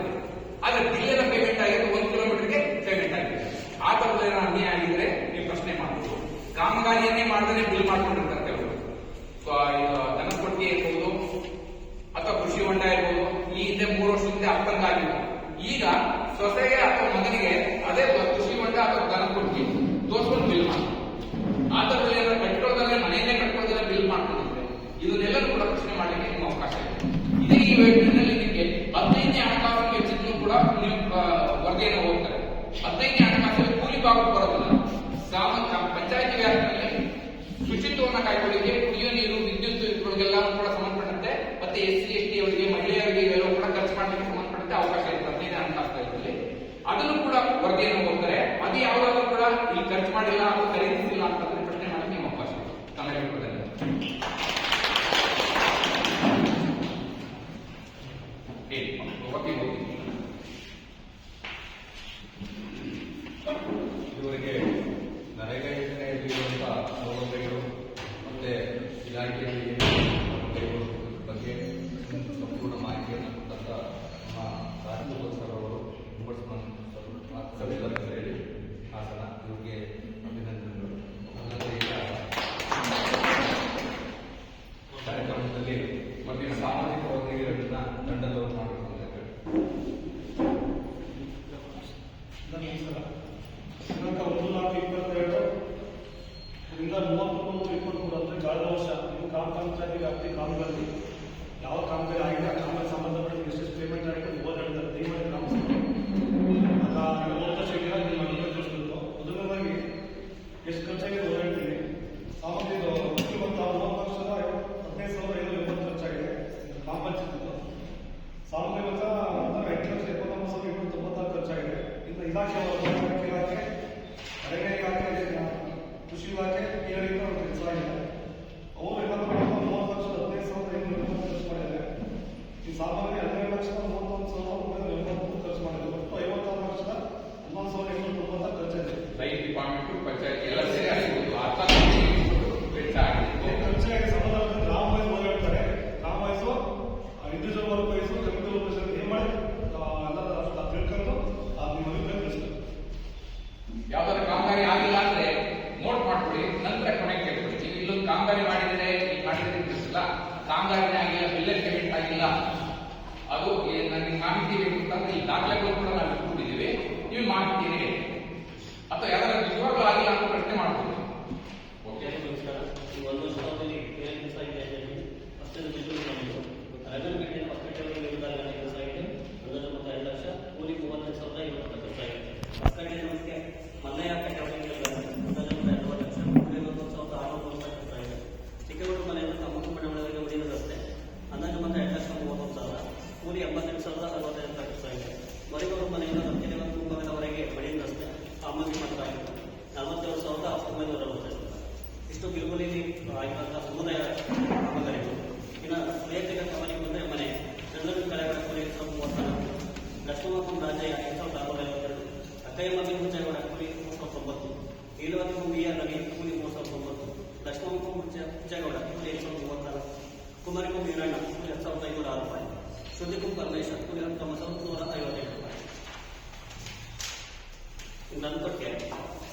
ಆದ್ರೆ ಬಿಲ್ಲೆಲ್ಲ ಪೇಮೆಂಟ್ ಆಗಿರುತ್ತೆ, 1 ಕಿಲೋಮೀಟರ್ಗೆ ಪೇಮೆಂಟ್ ಆಗಿದೆ. ಆ ತರದ ಏನೋ ಅನ್ಯಾಯ ಆಗಿದ್ರೆ ನೀವು ಪ್ರಶ್ನೆ ಮಾಡಬಹುದು. ಕಾಮಗಾರಿಯನ್ನೇ ಮಾಡಿದ್ರೆ ಬಿಲ್ ಮಾಡ್ಕೊಂಡಿರ್ತಾರೆ ಕೆಲವರು. ಧನಸ್ಪಟ್ಟಿ ಇರ್ಬೋದು ಅಥವಾ ಕೃಷಿ ಹೊಂಡ ಇರ್ಬೋದು. ಈ ಹಿಂದೆ 3 ವರ್ಷದಿಂದ ಅಪ್ಪಂಗ ಆಗಿತ್ತು. ಈಗ ಸೊಸೆಗೆ ಅಥವಾ ಮಗನಿಗೆ ಅದೇ ಕೃಷಿ ಹೊಂಡ ಅಥವಾ ಧನಸ್ಪಟ್ಟಿ ತೋರ್ಸ್ಕೊಂಡು ಬಿಲ್ ಮಾಡಿ. ಆ ತರದಲ್ಲಿ ಏನಾದ್ರು ಕಟ್ಟೋದಲ್ಲೇ ಮನೆಯನ್ನೇ ಕಟ್ಟೋದನ್ನ ಬಿಲ್ ಮಾಡ್ಕೊಂಡಿದ್ರೆ ಇದನ್ನೆಲ್ಲರೂ ಕೂಡ ಪ್ರಶ್ನೆ ಮಾಡಲಿಕ್ಕೆ ನಿಮ್ಮ ಅವಕಾಶ ಇದೆ. ಇದೇ ಈ ವೇಳೆಯಲ್ಲಿ ನಿಮಗೆ 15ನೇ ಹಣಕಾಸು ವೆಚ್ಚವನ್ನು ಕೂಡ ನೀವು ವರದಿಯನ್ನು ಓದ್ತಾರೆ. 15ನೇ ಹಣಕಾಸು ಕೂಲಿ ಭಾಗಕ್ಕೆ ಬರೋದಿಲ್ಲ. ಪಂಚಾಯತಿ ವ್ಯಾಪ್ತಿಯಲ್ಲಿ ಶುಚಿತ್ವವನ್ನು ಕಾಯ್ಕೊಳ್ಳಿಕ್ಕೆ ಕುಡಿಯುವ ನೀರು, ವಿದ್ಯುತ್ ಇವುಗಳಿಗೆಲ್ಲ ಕೂಡ ಸಂಬಂಧಪಟ್ಟಂತೆ ಮತ್ತೆ SC ST ಅವರಿಗೆ, ಮಹಿಳೆಯರಿಗೆ ಇವೆಲ್ಲ ಕೂಡ ಖರ್ಚು ಮಾಡಲಿಕ್ಕೆ ಸಂಬಂಧಪಟ್ಟಂತೆ ಅವಕಾಶ ಇರುತ್ತೆ 15ನೇ ಹಣಕಾಸು ವೆಚ್ಚದಲ್ಲಿ. ಅದನ್ನು ಕೂಡ ವರದಿಯನ್ನು ಓದ್ತಾರೆ. ಅದು ಯಾವಾಗಲೂ ಕೂಡ ಇಲ್ಲಿ ಖರ್ಚು ಮಾಡಿಲ್ಲ ಅಥವಾ ಖರೀದಿಸಿಲ್ಲ ಅಂತಂದ್ರೆ ಪ್ರಶ್ನೆ ಮಾಡಲಿಕ್ಕೆ ನಿಮ್ಮ ಅವಕಾಶ ಇದೆ. ಕನ್ನಡ ಇದುವರೆಗೆ ನರೇಗಾ ಯೋಜನೆಯಲ್ಲಿರುವಂತಹ ಸೌಲಭ್ಯಗಳು ಮತ್ತೆ ಇಲಾಖೆಯಲ್ಲಿ ಬಗ್ಗೆ ಸಂಪೂರ್ಣ ಮಾಹಿತಿಯನ್ನು ಕೊಟ್ಟಂತ ನಮ್ಮ ರಾಜ್ಯೋತ್ಸವ ಅವರು ಹೇಳಿ ಹಾಸನ ಇವರಿಗೆ ಅಭಿನಂದನೆಗಳು. ಕಾರ್ಯಕ್ರಮದಲ್ಲಿ ಮತ್ತೆ ಸಾಮಾಜಿಕ ವರದಿಗಳನ್ನ ತಂಡದವರು ಮಾಡಬೇಕು. ದಿನಾಂಕ 1/4/22 ರಿಂದ 31/23 ಅಂದ್ರೆ ಕಳೆದ ವರ್ಷ ಇದು ಗ್ರಾಮ ಪಂಚಾಯತಿ ವ್ಯಾಪ್ತಿ ಕಾಮಗಾರಿ ಯಾವ ಕಾಮಗಾರಿ ಆಗಿದೆ, ಆ ಕಾಮಗಾರಿ ಸಂಬಂಧಪಟ್ಟ ಎಷ್ಟು ಪೇಮೆಂಟ್ ಆಗಿದೆ ಓದಾಡಿದ್ದಾರೆ ದಯಮಾಡಿ ಗ್ರಾಮ ತಿಳಿಸ್ಬೇಕು. ಮೊದಲನೇದಾಗಿ ಎಷ್ಟು ಖರ್ಚಾಗಿದೆ ಓದಾಡ್ತೀನಿ. ಸಾಮಾನ್ಯ 30,15,580 ಖರ್ಚಾಗಿದೆ ಗ್ರಾಮ ಪಂಚಾಯತ್. ಸಾಮಾನ್ಯ ವೆಚ್ಚ 8,79,796 ಖರ್ಚಾಗಿದೆ. ಇನ್ನು ಇಲಾಖೆ ಇಲಾಖೆ, ಅರಣ್ಯ ಇಲಾಖೆ, ಕೃಷಿ ಇಲಾಖೆ ಏರಿಯಿಂದ ಕೆಲಸ ಆಗಿದೆ. ಅವರು ಎಲ್ಲ 30,15,580 ಖರ್ಚು ಮಾಡಿದ್ದಾರೆ. ಈ ಸಾಮಾನ್ಯ 12,31,090 ಖರ್ಚು ಮಾಡಿದ್ದಾರೆ. ಒಟ್ಟು 56,11,890 ಖರ್ಚಿದೆ. ಲೈನ್ ಡಿಪಾರ್ಟ್ಮೆಂಟ್ ಪಂಚಾಯತ್ ಎಲ್ಲ ಸೇರಿ ಖರ್ಚಾಗಿ ಸಂಬಂಧ ಗ್ರಾಮ ವೈಸ್ ಓದಾಡ್ತಾರೆ. ಗ್ರಾಮ wise individual work wise chemical wise ಏನ್ ಮಾಡಿ ಎಲ್ಲ ತಿಳ್ಕೊಂಡು ನಿಮ್ಮ ಅಭಿಪ್ರಾಯ ತಿಳಿಸ್ತಾರೆ. ಯಾವ್ದಾದ್ರು ಕಾಮಗಾರಿ ಆಗಿಲ್ಲ ಅಂದ್ರೆ ನೋಟ್ ಮಾಡ್ಕೊಳ್ಳಿ, ನಂತರ ಕೊನೆಗೆ ಕೇಳ್ಕೊಳ್ಳಿ. ನೀವು ಇಲ್ಲೊಂದು ಕಾಮಗಾರಿ ಮಾಡಿದ್ರೆ ತಿಳಿಸಿಲ್ಲ, ಕಾಮಗಾರಿನೇ ಆಗಿಲ್ಲ, ಬಿಲ್ಲರ್ ಪೇಮೆಂಟ್ ಆಗಿಲ್ಲ, ಅದು ನನಗೆ ಮಾಹಿತಿ ಬೇಕು ಅಂತಂದ್ರೆ ಈ ದಾಖಲೆಗಳು ಕೂಡ ನಾವು ಇಟ್ಕೊಂಡಿದ್ದೀವಿ, ನೀವು ಮಾಹಿತಿ ಹೇಳಿ. ಅಥವಾ ಯಾವ್ದಾದ್ರು ನಿಜವಾಗ್ಲೂ ಆಗಿಲ್ಲ ಅಂತ ಪ್ರಶ್ನೆ ಮಾಡ್ಬೋದು. ಓಕೆ, ನಮಸ್ಕಾರ. ಈ 1 ವರ್ಷದಲ್ಲಿ ಏನು ಕೆಲಸ ಇದೆ ಅಷ್ಟೇ ರೆವೆನ್ಯೂ ಕೆಲಸ ಆಗಿದೆ. 1,2 ಲಕ್ಷ ಕೂಲಿ 35,050 ಖರ್ಚಾಗಿದೆ. ನಮಗೆ ಮನೆಯ ಕಟ್ಟಡಗಳಿಗೆ 1,2 ಲಕ್ಷ ಕೂಲಿ 1,690 ಖರ್ಚಾಗಿದೆ. ಚಿಕ್ಕಬಳ್ಳಾಪುರ ಮನೆಯಿಂದ ತಮ್ಮೂರು ಬಡಾವಣೆಗಳಿಗೆ ಉಳಿದ ರಸ್ತೆ 11,2,30,000 ಕೂಲಿ 88,065 ಖರ್ಚಾಗಿದೆ. ಮರಿಗೂರು ಮನೆಯಿಂದ ನವರೆಗೆ ಬಡಿಯ ರಸ್ತೆ ಸಾಮಗ್ರಿ ಮಾಡಲಾಗಿದೆ 47,960. ಇಷ್ಟು ಬಿರುಗುಲಿ ಆಗಿರುವಂತಹ ಸಮುದಾಯ ಕಾಮಗಾರಿಗಳು. ಇನ್ನು ವೈಯಕ್ತಿಕ ಕಾಮಗಾರಿ ಬಂದರೆ ಮನೆ ಚಂದ್ರನ ಕಲೆಗಳ ಕೂಲಿ 34, ಲಕ್ಷ್ಮೀ ರಾಜಯ್ಯ 5,652, ಅಕ್ಕಯ್ಯ ಮಗನ ಕೂಲಿ 390, ಶ್ರುತಿಕು ಪರಮೇಶ್ವರ್ ಕೂಲಿ 9,158 ರೂಪಾಯಿ. ನಂತರಕ್ಕೆ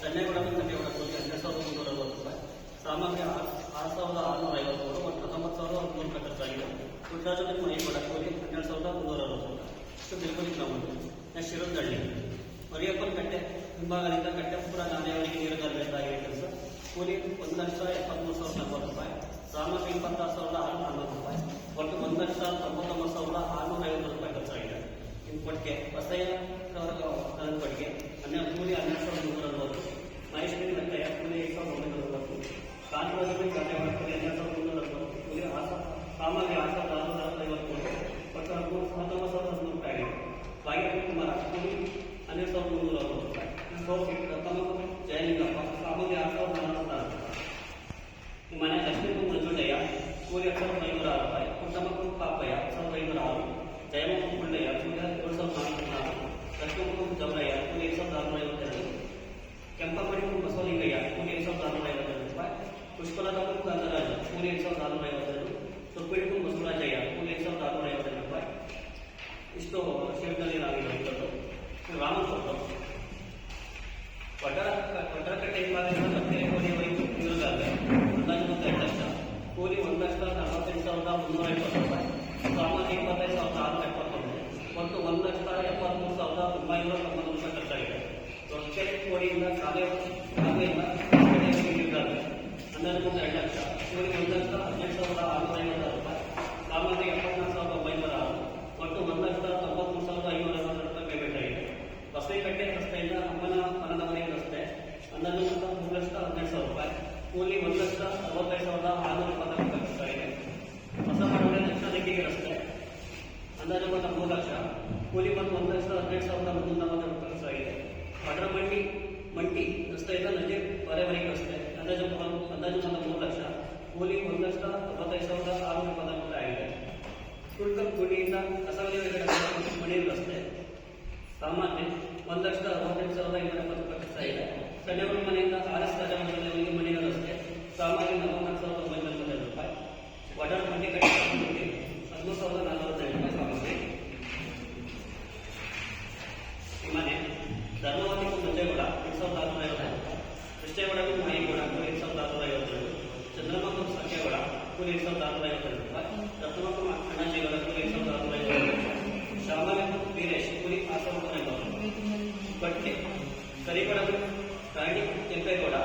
ಸನ್ನೆಗೌಡ ಕಟ್ಟೆಗೌಡ ಕೂಲಿ 12,360 ರೂಪಾಯಿ. ಸಾಮಗ್ರಿ 6,653, ಒಟ್ಟು 19,100 ರೂಪಾಯಿ ಖರ್ಚಾಗಿದೆ. ಪುಟ್ಟರಾಜ ಮೈಗೌಡ ಕೂಲಿ 12,360 ರೂಪಾಯಿ. ಇಷ್ಟು ತಿರುಪತಿ ಗ್ರಾಮಗಳು. ನೆಕ್ಸ್ಟ್ ಶಿರದಹಳ್ಳಿ ಮರಿಯಪ್ಪನ ಕಟ್ಟೆ ಹಿಂಭಾಗದಿಂದ ಕಟ್ಟೆಪುರ ನಾನೆಯವರಿಗೆ ನೀರು ತರಬೇಕಾಗಿದೆ ಕೆಲಸ. ಕೂಲಿ 1,73,040 ರೂಪಾಯಿ. ಸಾಮಗ್ರಿ 26,640 ರೂಪಾಯಿ. ಒಟ್ಟು 1,99,650 ರೂಪಾಯಿ ಖರ್ಚಾಗಿದೆ. ಇನ್ನು ಕೊಟ್ಟಿಗೆ ಬಸಯ್ಯ ಕೊಟ್ಟಿಗೆ ಕೂಲಿ 12,360. ಮಹೇಶ್ವರಿ ವೆಂಕಯ್ಯ ಕೂಲಿ 5,960. ಕಾಂತರಾಜು ಖಾತೆವಾಡ ಕೂಲಿ 12,360. ಕೂಲಿ ಸಾಮಗ್ರಿ 6,650. ಒಟ್ಟು 19,100 ರೂಪಾಯಿ ಆಗಿದೆ. ಭಾಗ್ಯಶ್ರೀ ಕುಮಾರ ಕೂಲಿ 12,360 ರೂಪಾಯಿ. ಸೋಫಿ ರತ್ನಮ್ಮ ಜಯಲಿಂಗಪ್ಪ ಸಾಮಗ್ರಿ 6,460 ರೂಪಾಯಿ. ಮನೆ ಲಕ್ಷ್ಮೀ ಮಂಜುಂಡಯ್ಯ ಕೂಲಿ 8,506 ರೂಪಾಯಿ. ಪುಟ್ಟಮಕ್ಕಳು ಪಾಪಯ್ಯ 1,506. ಜಯಮಕ್ಕ ಗುಂಡಯ್ಯ ಕೂಲಿ 7,404. ಲಕ್ಷ್ಮೀ ಜವರಯ್ಯ ಕೂಲಿ 1,652. ಕೆಂಪಪಡಿ ಬಸವಲಿಂಗಯ್ಯ ಕೂಲಿ 1,652 ರೂಪಾಯಿ. ಪುಷ್ಪಲತಾ ಗಂಗರಾಜ ಕೂಲಿ 1,652. ಸುಪ್ಪಿಡಿಕು ಬಸವರಾಜಯ್ಯ ಕೂಲಿ 1,652 ರೂಪಾಯಿ. ಇಷ್ಟು ಶಿವನಲ್ಲಿ ನಾವಿರುವಂಥದ್ದು. ರಾಮಸ್ವಾಮಿ ಒಡ್ಡರಕಟ್ಟೆ ವಿಭಾಗದಿಂದ ಮತ್ತೆ ಕೋಡಿಯವರೆಗೂ ನೀರುಗಾರಿಕೆ ಅಂದಾಜು 2 ಲಕ್ಷ. ಕೂಲಿ 1,48,350 ರೂಪಾಯಿ. ಸಾಮಾನ್ಯ 25,671. ಒಟ್ಟು 1,73,990 ರೂಪಾಯಿ ಖರ್ಚಾಗಿದೆ. ದೊಡ್ಡ ಕೋಡಿಯಿಂದ ಕಾಲೆಯಿಂದ ನೀರುಗಾರಿಕೆ ಅಂದಾಜು 2 ಲಕ್ಷ. ಕೂಲಿ 1,18,650 ರೂಪಾಯಿ. ಸಾಮಾನ್ಯ 74,906. ಒಟ್ಟು 1,93,550 ರೂಪಾಯಿ ಪೇಮೆಂಟ್ ಆಗಿದೆ. ಬಸೈಕಟ್ಟೆ ರಸ್ತೆಯಿಂದ ಅಮ್ಮನ ಮನದವರೆಗೆ ರಸ್ತೆ ಅಂದಾಜು 3,12,000 ರೂಪಾಯಿ. ಕೂಲಿ 1,65,600 ರೂಪಾಯಿ ಖರ್ಚಾಗಿದೆ. ಹೊಸ ಮಡವಳ್ಳಿ ದಕ್ಷಿಣ ದಿಕ್ಕಿಗೆ ರಸ್ತೆ ಅಂದಾಜು 3 ಲಕ್ಷ. ಕೂಲಿ 1,18,340 ರೂಪಾಯಿ ಖರ್ಚಾಗಿದೆ. ಮಂಟಿ ರಸ್ತೆಯಿಂದ ನದಿ ಬರೆವರೆಗೆ ರಸ್ತೆ ಅಂದಾಜು 3 ಲಕ್ಷ. ಕೂಲಿ 1,95,600 ರೂಪಾಯಿ ಆಗಿದೆ. ಕುಳ್ಕಲ್ ಗುಡಿಯಿಂದ ಕಸವಲಿಯ ಮಣಿಯೂರು ರಸ್ತೆ ಸಾಮಾನ್ಯ 1,68,570 ರೂಪಾಯಿ ಖರ್ಚಾಗಿದೆ. ಕನ್ಯಾಗುಡಿ ಮನೆಯಿಂದ RS ರಾಜಮಂದಿರದವರೆಗೆ ಮಣಿಯೂರು ರಸ್ತೆ ಸಾಮಾನ್ಯ 44,950 ರೂಪಾಯಿ. ವಡಾಳ ಮಂಡಿ ಕಟ್ಟೆ 13,445 ರೂಪಾಯಿ ಸಾಮಗ್ರಿ. ಮನೆ ಧರ್ಮವತಿ ಮುಂಜೇಗೌಡ 8,650 ರೂಪಾಯಿ. ಕೃಷ್ಣೇಗೌಡ ಮಾಯಿಗೌಡ ಕೂಲಿ 8,652. ಚಂದ್ರಮಕ್ಕ ಸಂಖ್ಯೆಗೌಡ ಕೂಲಿ 8,652 ರೂಪಾಯಿ. ರತ್ನಮಕ್ಕ ಅಣ್ಣಾಜಿಗೌಡ ಕೂಲಿ 8,652 ರೂಪಾಯಿ. ಶಾಮಲಕ್ಕ ವೀರೇಶ್ ಕೂಲಿ 6,900. ಬಟ್ಟೆ ಕರಿಗೌಡ ರಾಣಿ ಕೆಂಪೇಗೌಡ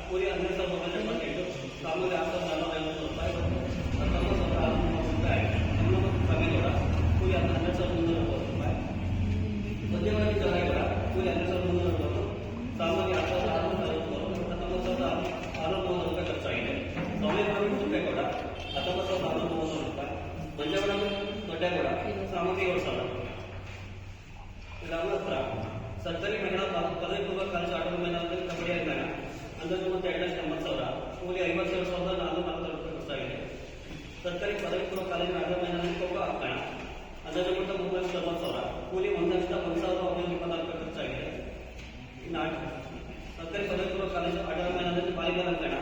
ಕೂಲಿ 12,978. ಸಾಮಗ್ರಿ 6,450 ರೂಪಾಯಿ. 19,630 ರೂಪಾಯಿ. ಕವಿಗೌಡ ಕೂಲಿ 12,360 ರೂಪಾಯಿ. ಮಧ್ಯವಾದಿ ಜವರೇಗೌಡ ಕೂಲಿ 12,360. ಸಾಮಗ್ರಿ 6,660. 19,630 ರೂಪಾಯಿ ಖರ್ಚಾಗಿದೆ. ಸೌಮ್ಯಗೌಡ ಕೆಂಪೇಗೌಡ 19,630 ರೂಪಾಯಿ. ಮಂಜಗೌಡ ದೊಡ್ಡಗೌಡ ಸಾಮಗ್ರಿ 7,000. ರಾಮಪುರ ಸರ್ಕಾರಿ ಮಹಿಳಾ ಪದವಿ ಪೂರ್ವ ಕಾಲೇಜು ಆಟೋ ಮೈದಾನದಲ್ಲಿ ಕಬಡ್ಡಿ ಅಭಿಯಾನ ಅಂದಾಜು 2,80,000. ಕೂಲಿ 57,440 ರೂಪಾಯಿ ಖರ್ಚಾಗಿದೆ. ಸರ್ಕಾರಿ ಪದವಿ ಪೂರ್ವ ಕಾಲೇಜಿನ ಆಟೋ ಮೈದಾನದಲ್ಲಿ ಖೋಖೋ ಅಭಿಯಾನ ಅಂದಾಜು 3,90,000. ಕೂಲಿ 1,01,924 ರೂಪಾಯಿ ಖರ್ಚಾಗಿದೆ. ಇನ್ನು ಸರ್ಕಾರಿ ಪದವಿ ಪೂರ್ವ ಕಾಲೇಜು ಆಟೋ ಮೈದಾನದಲ್ಲಿ ವಾಲಿಬಾಲ್ ಅಭಿಯಾನ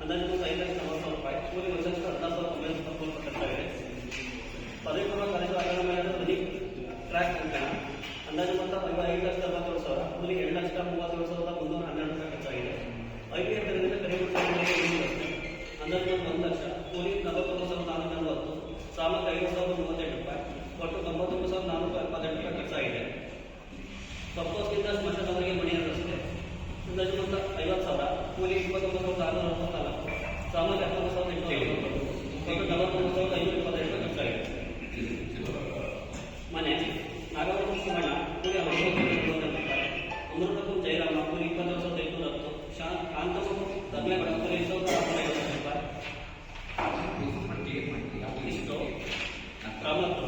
ಅಂದಾಜು 5,90,000 ರೂಪಾಯಿ. ಕೂಲಿ 1,16,920 ರೂಪಾಯಿ ಖರ್ಚಾಗಿದೆ. ಪದವಿ ಪೂರ್ವ ಕಾಲೇಜು ಆಟೋ ಮೈದಾನದ ರನ್ನಿಂಗ್ ಟ್ರ್ಯಾಕ್ ಅಭಿಯಾನ ಅಂದಾಜು 5,60,000. ಕೂಲಿ 2,37,312 ರೂಪಾಯಿ ಖರ್ಚಾಗಿದೆ. IPF ಕರಿಗುಡಿ ಅಂದಾಜು 1 ಲಕ್ಷ. ಕೂಲಿ 49,440. ಸಾಮಗ್ರಿ 5,038 ರೂಪಾಯಿ. ಒಟ್ಟು 99,478 ರೂಪಾಯಿ ಖರ್ಚಾಗಿದೆ. ಸಪ್ಪೋಸ್ನಿಂದ ಸ್ಮಶಾನವರೆಗೆ ಮಣಿಯೂರು ರಸ್ತೆ ಅಂದಾಜು 50,000. ಕೂಲಿ 29,664. ಸಾಮಗ್ರಿ 19,800. ಒಟ್ಟು 43,525 ರೂಪಾಯಿ ಖರ್ಚಾಗಿದೆ. ಮನೆ ನಾಗಪುರ ಶಿವಣ್ಣ ಕೂಲಿ 60,900 ರೂಪಾಯಿ. ಅಮೃತಪುರ ಜಯರಾಮ ಕೂಲಿ 20,810. ಕಾಂತಪುರ ಧರ್ಮೇಗೌಡ ಕೂಲಿ 1,650 ರೂಪಾಯಿ. ಇಷ್ಟು ರಾಮಪುರ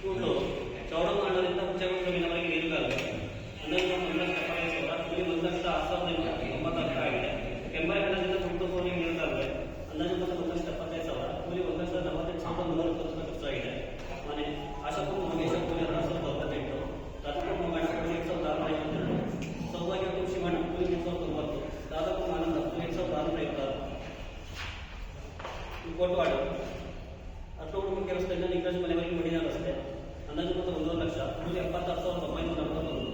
ಕೂಡಲು ಚೌಡಮಾಡಲಿಂದ ಹುಚ್ಚೆಗೊಂಡವರೆಗೆ ನೀರುಗಾರಿಕೆ ಅಂದಾಜು 1,75,000. ಕೂಲಿ 1,06,990 ಆಗಿದೆ. ಕೆಂಬಾಯಿಗಡದಿಂದ ಹುಟ್ಟುಕೋರಿಗೆ ನೀರುಗಾರಿಕೆ ಅಂದಾಜು 1,75,000. ಕೂಲಿ 1,48,320 ರೂಪಾಯಿ ಖರ್ಚಾಗಿದೆ. ಮನೆ ಆಶಾಪುರ ಮಹೇಶ ಕೂಲಿ 2,098. ರತ್ನಪುರ ಮಂಗಣ್ಣ ಕೂಲಿ 8,652. ಸೌಭಾಗ್ಯಪುರ ಶಿವಣ್ಣ ಕೂಲಿ 3,090. ದಾದಾಪುರ ಆನಂದ ಕೂಲಿ 8,656. ಕೋಟವಾಡ ಅಷ್ಟೋಡು ಮುಖ್ಯ ರಸ್ತೆಯಿಂದ ನಿಂಗರಾಜ್ ಮನೆವರೆಗೆ ಮಡಿನ ರಸ್ತೆ ಕೂಲಿ 76,941,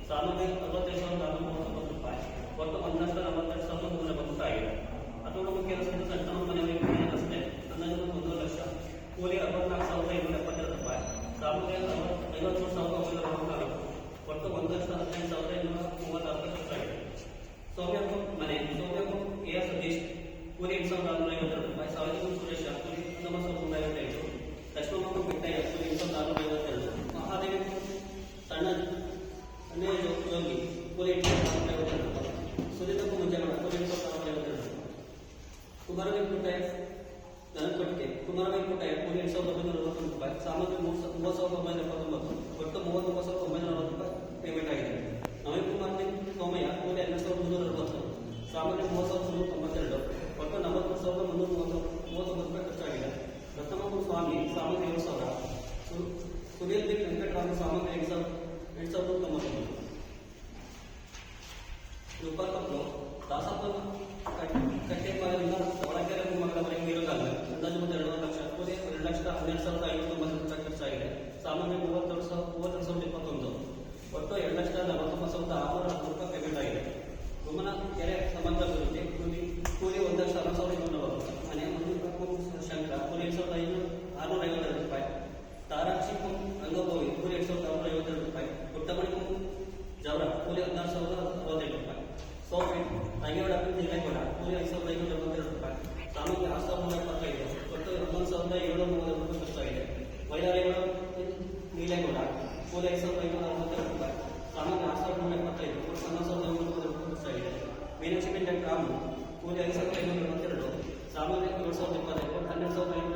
ಸಾಮಾನ್ಯ 45,439 ರೂಪಾಯಿ, ಒಟ್ಟು 1,48,370 ರೂಪಾಯಿ ಆಗಿದೆ. ಅಥವಾ ಕೆಲಸದ ಸಣ್ಣ ಮನೆಯವರಿಗೆ ಅಷ್ಟೇ ಅಂದಾಜು 1 ಲಕ್ಷ, ಕೂಲಿ 64,572 ರೂಪಾಯಿ, ಸಾಮಾನ್ಯ 53,964, ಒಟ್ಟು 1,15,536 ಖರ್ಚಾಗಿದೆ. ಸೌಮ್ಯಪ್ಪ ಮನೆ, ಸೌಮ್ಯಪ್ಪ ಎ ಸತೀಶ್ ಕೂಲಿ 8,452 ರೂಪಾಯಿ, ಸಾವಿರದ ಸುರೇಶ ಕೂಲಿ 19,155, ಲಕ್ಷ್ಮಮ್ಮ ಬಿಟ್ಟಯ್ಯ ಕೂಲಿ 8,452, ಮಹಾದೇವಿ ಸಣ್ಣ ಯೋಗಿ ಕೂಲಿ 8,452 ರೂಪಾಯಿ, ಸುನೀತಪ್ಪ ಮುಂಜಾಗಡ ಕೂಲಿ 8,452, ಕುಮಾರವೆಂಕಟಯ್ಯ ದನಕೊಟ್ಟಿಗೆ ಕುಮಾರವೆಂಕಟಯ್ಯ ಕೂಲಿ 8,940 ರೂಪಾಯಿ, ಸಾಮಾನ್ಯ 30,979, ಒಟ್ಟು 39,940 ರೂಪಾಯಿ ಪೇಮೆಂಟ್ ಆಗಿದೆ. ನವೀನ್ ಕುಮಾರ್ ಸೋಮಯ್ಯ ಕೂಲಿ 12,360, ಸಾಮಾನ್ಯ 30,392, ಒಟ್ಟು 43,339 ರೂಪಾಯಿ ಖರ್ಚಾಗಿದೆ. ರತ್ನಮ್ಮ ಸ್ವಾಮಿ ಸಾಮಾನ್ಯ 7,000, ಸುನೀಲ್ ಬಿ ವೆಂಕಟರಾಮ ಸಾಮಾನ್ಯ 8,090, ರೂಪಾಕಪ್ಪು ದಾಸಪ್ಪ ಕಟ್ಟೆಪಾಲದಿಂದ ಒಳಕೆರೆ ಮಗಳವರೆಗೆ ನೀರುಗಾಲ ಅಂದಾಜು 2 ಲಕ್ಷ, ಕೂಲಿ 2,12,590 ರೂಪಾಯಿ ಖರ್ಚಾಗಿದೆ. ಸಾಮಾನ್ಯ 32,021, ಒಟ್ಟು 2,49,640 ರೂಪಾಯಿ ಪೇಮೆಂಟ್ ಆಗಿದೆ. ಗುಮ್ಮನ ಕೆರೆ ಸಮಗ್ರ ಅಭಿವೃದ್ಧಿ ಕೂಲಿ 1,60,240, ಮನೆ ಶಂಕರ ಕೂಲಿ 8,652 ರೂಪಾಯಿ, ತಾರಾಕ್ಷಿ ರಂಗಭೋಗಿ ಕೂಲಿ 8,452 ರೂಪಾಯಿ, ಪುಟ್ಟಮಣಿ ಜವರ ಕೂಲಿ 16,068 ರೂಪಾಯಿ, ಸೋಫಿ ತಂಗೇವಾಡ ನೀಲೇಗೌಡ ಕೂಲಿ 5,572 ರೂಪಾಯಿ, ಸಾಮಾನ್ಯ 6,175, ಒಟ್ಟು 11,730 ರೂಪಾಯಿ ಖರ್ಚಾಗಿದೆ. ವೈರಾರಿಗೌಡ ನೀಲೇಗೌಡ ಕೂಲಿ 5,562 ರೂಪಾಯಿ, ಸಾಮಾನ್ಯ 6,175, ಒಟ್ಟು 11,930 ರೂಪಾಯಿ ಖರ್ಚಾಗಿದೆ. ಮೀನಾಕ್ಷಿ ರಾಮು ಕೂಲಿ 5,522, ಸಾಮಾನ್ಯ 7,025, ಒಟ್ಟು 12,500